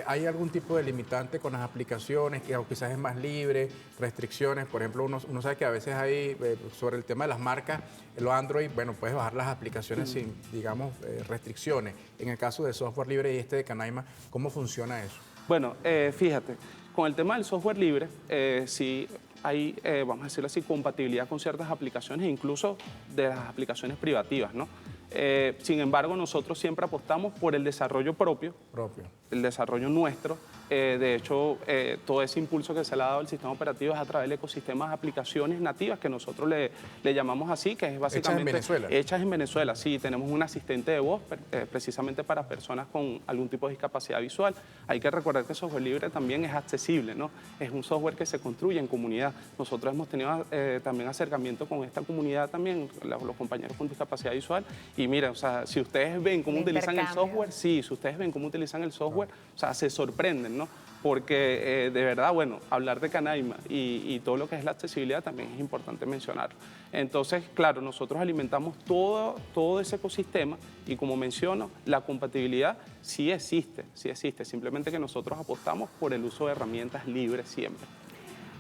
¿Hay algún tipo de limitante con las aplicaciones que quizás es más libre, restricciones? Por ejemplo, uno sabe que a veces hay, sobre el tema de las marcas, los Android, bueno, puedes bajar las aplicaciones sin, digamos, restricciones. En el caso de software libre y de Canaima, ¿cómo funciona eso? Bueno, fíjate, con el tema del software libre, sí hay, vamos a decirlo así, compatibilidad con ciertas aplicaciones, incluso de las aplicaciones privativas, ¿no? Sin embargo, nosotros siempre apostamos por el desarrollo propio. El desarrollo nuestro. De hecho, todo ese impulso que se le ha dado al sistema operativo es a través del ecosistema de aplicaciones nativas, que nosotros le llamamos así, que es básicamente... ¿Hechas en Venezuela? Hechas en Venezuela, sí. Tenemos un asistente de voz precisamente para personas con algún tipo de discapacidad visual. Hay que recordar que el software libre también es accesible, ¿no? Es un software que se construye en comunidad. Nosotros hemos tenido también acercamiento con esta comunidad también, los compañeros con discapacidad visual. Y mira, o sea, si ustedes ven cómo utilizan el software, sí, si ustedes ven cómo utilizan el software, o sea, se sorprenden, ¿no? Porque de verdad, bueno, hablar de Canaima y todo lo que es la accesibilidad también es importante mencionarlo. Entonces, claro, nosotros alimentamos todo ese ecosistema y, como menciono, la compatibilidad sí existe, simplemente que nosotros apostamos por el uso de herramientas libres siempre.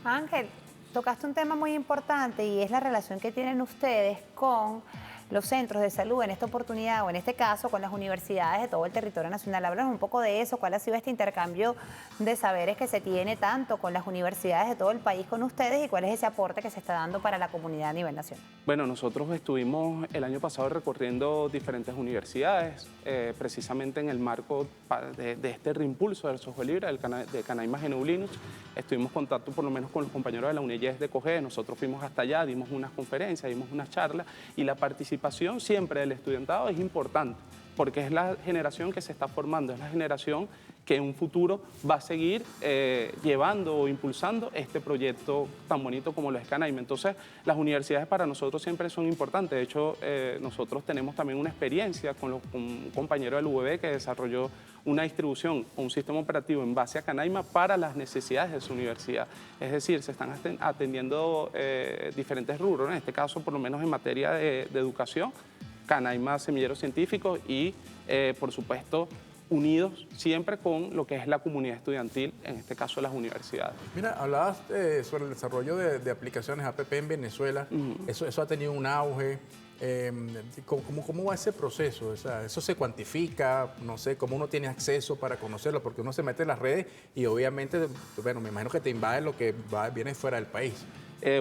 Ángel, tocaste un tema muy importante y es la relación que tienen ustedes con los centros de salud en esta oportunidad, o en este caso con las universidades de todo el territorio nacional. Háblanos un poco de eso, cuál ha sido este intercambio de saberes que se tiene tanto con las universidades de todo el país con ustedes y cuál es ese aporte que se está dando para la comunidad a nivel nacional. Bueno, nosotros estuvimos el año pasado recorriendo diferentes universidades, precisamente en el marco de este reimpulso del software libre, de Canaima GNU Linux. Estuvimos en contacto por lo menos con los compañeros de la UNEYES de COGES, nosotros fuimos hasta allá, dimos unas conferencias, dimos unas charlas y la participación siempre del estudiantado es importante porque es la generación que se está formando, es la generación que en un futuro va a seguir llevando o impulsando este proyecto tan bonito como lo es Canaima. Entonces, las universidades para nosotros siempre son importantes. De hecho, nosotros tenemos también una experiencia con un compañero del UVB que desarrolló una distribución o un sistema operativo en base a Canaima para las necesidades de su universidad. Es decir, se están atendiendo diferentes rubros, en este caso por lo menos en materia de educación, Canaima Semillero Científico y por supuesto unidos siempre con lo que es la comunidad estudiantil, en este caso las universidades. Mira, hablabas sobre el desarrollo de aplicaciones APP en Venezuela, eso ha tenido un auge. ¿Cómo va ese proceso? O sea, ¿eso se cuantifica? No sé, ¿cómo uno tiene acceso para conocerlo? Porque uno se mete en las redes y obviamente, bueno, me imagino que te invade lo que viene fuera del país.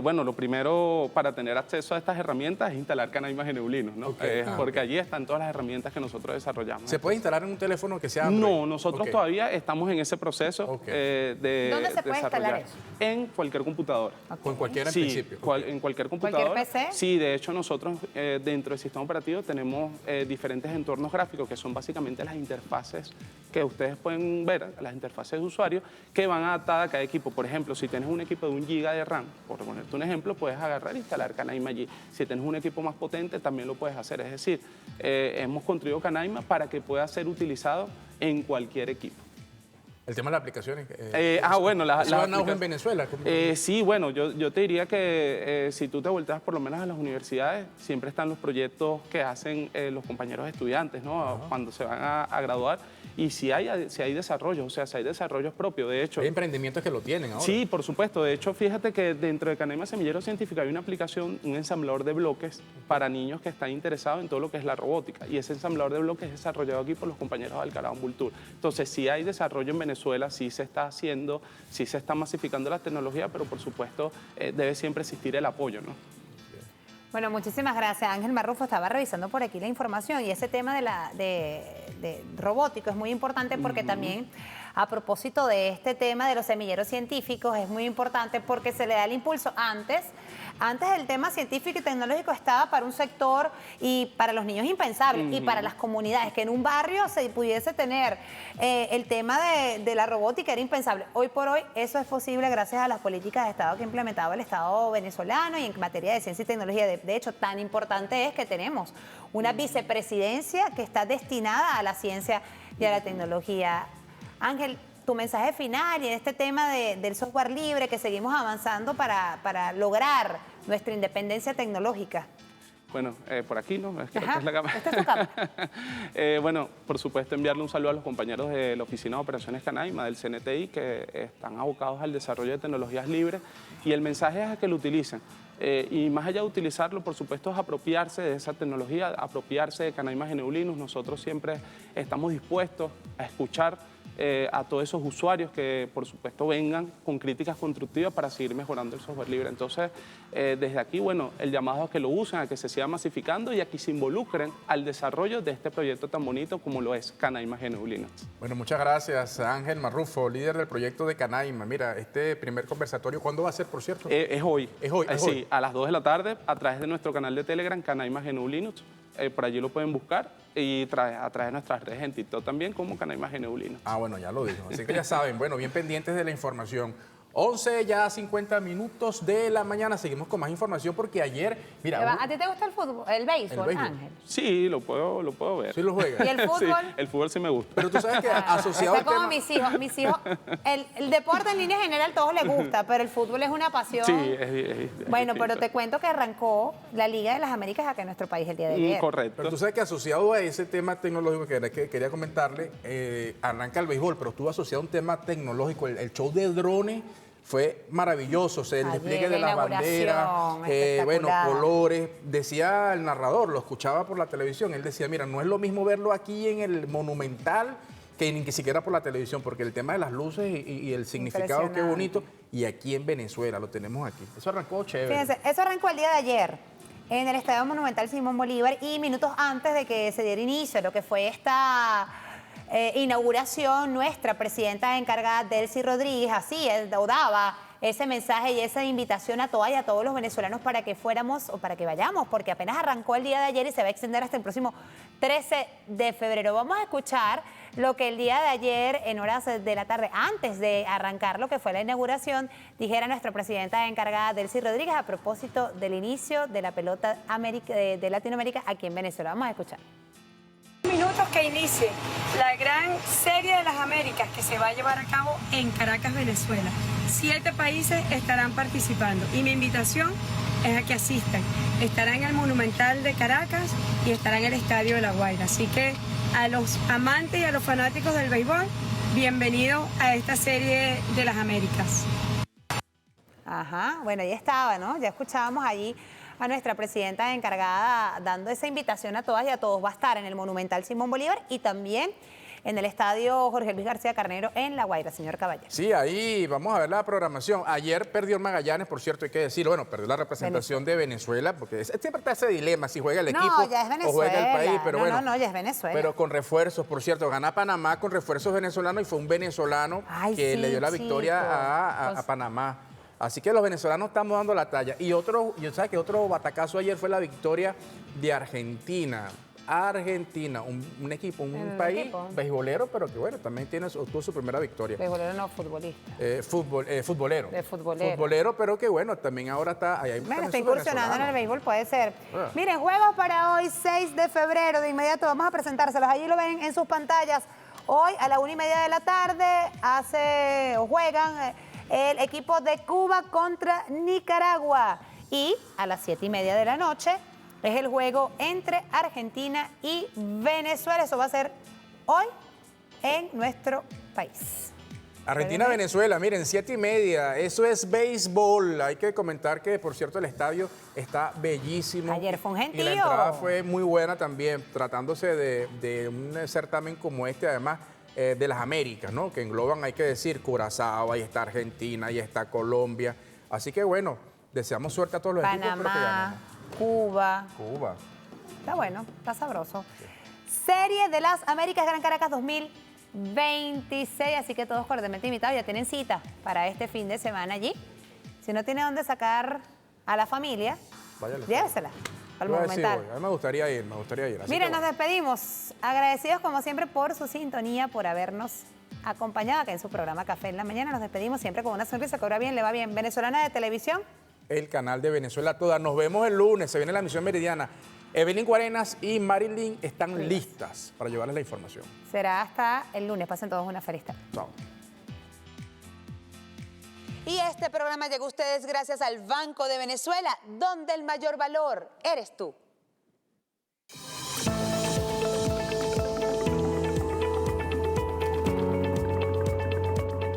Bueno, lo primero para tener acceso a estas herramientas es instalar Canaima Genulinos, ¿no? Porque allí están todas las herramientas que nosotros desarrollamos. ¿Se puede instalar en un teléfono que sea Android? No, nosotros todavía estamos en ese proceso de ¿Dónde se puede instalar eso? En cualquier computadora. ¿O en cualquiera en Sí, principio? en cualquier computadora. ¿Cualquier PC? Sí, de hecho nosotros dentro del sistema operativo tenemos diferentes entornos gráficos que son básicamente las interfaces que ustedes pueden ver, las interfaces de usuario, que van adaptadas a cada equipo. Por ejemplo, si tienes un equipo de 1 GB de RAM, por ponerte un ejemplo, puedes agarrar e instalar Canaima allí. Si tienes un equipo más potente, también lo puedes hacer. Es decir, hemos construido Canaima para que pueda ser utilizado en cualquier equipo. El tema de las aplicaciones. Bueno, las ¿Eso en auge en Venezuela? Sí, bueno, yo te diría que si tú te volteas por lo menos a las universidades, siempre están los proyectos que hacen los compañeros estudiantes, ¿no? Cuando se van a graduar. Y si hay desarrollos, o sea, si hay desarrollos propios, de hecho... Hay emprendimientos que lo tienen ahora. Sí, por supuesto. De hecho, fíjate que dentro de Canaima Semillero Científico hay una aplicación, un ensamblador de bloques para niños que están interesados en todo lo que es la robótica. Y ese ensamblador de bloques es desarrollado aquí por los compañeros de Alcalá Vultur. Entonces, sí hay desarrollo en Venezuela, sí se está haciendo, sí se está masificando la tecnología, pero por supuesto debe siempre existir el apoyo, ¿no? Bueno, muchísimas gracias. Ángel Marrufo estaba revisando por aquí la información y ese tema de robótico es muy importante porque también a propósito de este tema de los semilleros científicos es muy importante porque se le da el impulso. Antes el tema científico y tecnológico estaba para un sector y para los niños impensable y para las comunidades, que en un barrio se pudiese tener el tema de la robótica era impensable. Hoy por hoy eso es posible gracias a las políticas de Estado que ha implementado el Estado venezolano y en materia de ciencia y tecnología. De hecho, tan importante es que tenemos una vicepresidencia que está destinada a la ciencia y a la tecnología. Ángel, tu mensaje final y en este tema del software libre que seguimos avanzando para lograr nuestra independencia tecnológica. Bueno, por aquí, ¿no? Creo que es la cámara. Esta es tu cámara. Bueno, por supuesto, enviarle un saludo a los compañeros de la Oficina de Operaciones Canaima, del CNTI, que están abocados al desarrollo de tecnologías libres y el mensaje es a que lo utilicen. Y más allá de utilizarlo, por supuesto, es apropiarse de esa tecnología, apropiarse de Canaima Genulinus. Nosotros siempre estamos dispuestos a escuchar a todos esos usuarios que, por supuesto, vengan con críticas constructivas para seguir mejorando el software libre. Entonces, desde aquí, bueno, el llamado a que lo usen, a que se siga masificando y a que se involucren al desarrollo de este proyecto tan bonito como lo es Canaima Genulinus. Bueno, muchas gracias, Ángel Marrufo, líder del proyecto de Canaima. Mira, este primer conversatorio, ¿cuándo va a ser, por cierto? Es hoy. Es hoy. Sí, a las 2 de la tarde, a través de nuestro canal de Telegram, Canaima Genulinus. Por allí lo pueden buscar y a través de nuestras redes en TikTok también como Canaima Genulinus. Ah, bueno, ya lo dijo. Así que ya saben, bueno, bien pendientes de la información. 11 ya 50 minutos de la mañana. Seguimos con más información porque ayer, mira... ¿A ti te gusta el fútbol, el béisbol, Ángel? Sí, lo puedo ver. ¿Sí lo juegas? ¿Y el fútbol? Sí, el fútbol sí me gusta. Pero tú sabes que asociado Está como mis hijos, el deporte en línea general todos les gusta, pero el fútbol es una pasión. Sí, es bueno, distinto. pero te cuento que arrancó la Liga de las Américas acá en nuestro país el día de ayer. Correcto. Pero tú sabes que asociado a ese tema tecnológico que quería comentarle, arranca el béisbol, pero estuvo asociado a un tema tecnológico. El show de drones fue maravilloso, o sea, el despliegue de las banderas, bueno, colores. Decía el narrador, lo escuchaba por la televisión, él decía, mira, no es lo mismo verlo aquí en el Monumental que ni siquiera por la televisión, porque el tema de las luces y el significado, qué bonito, y aquí en Venezuela lo tenemos aquí. Eso arrancó chévere. Fíjense, eso arrancó el día de ayer en el Estadio Monumental Simón Bolívar y minutos antes de que se diera inicio a lo que fue esta inauguración, nuestra presidenta encargada, Delcy Rodríguez, así daba ese mensaje y esa invitación a todas y a todos los venezolanos para que fuéramos o para que vayamos, porque apenas arrancó el día de ayer y se va a extender hasta el próximo 13 de febrero. Vamos a escuchar lo que el día de ayer, en horas de la tarde, antes de arrancar lo que fue la inauguración, dijera nuestra presidenta encargada, Delcy Rodríguez, a propósito del inicio de la pelota de Latinoamérica aquí en Venezuela. Vamos a escuchar. Minutos que inicie la gran Serie de las Américas que se va a llevar a cabo en Caracas, Venezuela. 7 países estarán participando y mi invitación es a que asistan. Estará en el Monumental de Caracas y estará en el Estadio de La Guaira. Así que a los amantes y a los fanáticos del béisbol, bienvenidos a esta Serie de las Américas. Ajá, bueno, ahí estaba, ¿no? Ya escuchábamos allí a nuestra presidenta encargada dando esa invitación a todas y a todos. Va a estar en el Monumental Simón Bolívar y también en el estadio Jorge Luis García Carnero en La Guaira, señor Caballero. Sí, ahí vamos a ver la programación. Ayer perdió el Magallanes, por cierto, hay que decirlo. Bueno, perdió la representación de Venezuela, porque siempre está ese dilema, si juega el equipo ya es Venezuela. o juega el país. Pero bueno, ya es Venezuela. Pero con refuerzos, por cierto, gana Panamá con refuerzos venezolanos y fue un venezolano que le dio la victoria a Panamá. Así que los venezolanos estamos dando la talla. Y ¿sabes qué? Otro batacazo ayer fue la victoria de Argentina. Argentina, un equipo, un país beisbolero, pero que bueno, también tuvo su primera victoria. Beisbolero no, futbolista. Futbolero. De futbolero. Futbolero, pero que bueno, también ahora está... Bueno, está incursionando en el béisbol, puede ser. Miren, juegos para hoy, 6 de febrero. De inmediato vamos a presentárselos. Allí lo ven en sus pantallas. Hoy a la 1:30 de la tarde juegan el equipo de Cuba contra Nicaragua. Y a las 7:30 de la noche es el juego entre Argentina y Venezuela. Eso va a ser hoy en nuestro país. Argentina-Venezuela, miren, 7:30. Eso es béisbol. Hay que comentar que, por cierto, el estadio está bellísimo. Ayer fue un gentío. Y la entrada fue muy buena también, tratándose de un certamen como este, además de las Américas, ¿no? Que engloban, hay que decir, Curazao, ahí está Argentina, ahí está Colombia. Así que, bueno, deseamos suerte a todos los equipos. Panamá, Cuba. Está bueno, está sabroso. Serie de las Américas Gran Caracas 2026, así que todos cordialmente invitados, ya tienen cita para este fin de semana allí. Si no tiene dónde sacar a la familia, llévesela al Monumental. A mí me gustaría ir, Miren, nos despedimos, agradecidos como siempre por su sintonía, por habernos acompañado acá en su programa Café en la Mañana. Nos despedimos siempre con una sonrisa, cobra bien, le va bien. Venezolana de Televisión. El canal de Venezuela Toda. Nos vemos el lunes, se viene la misión meridiana. Evelyn Guarenas y Marilyn están listas para llevarles la información. Será hasta el lunes. Pasen todos una feliz tarde. Chao. Y este programa llegó a ustedes gracias al Banco de Venezuela, donde el mayor valor eres tú.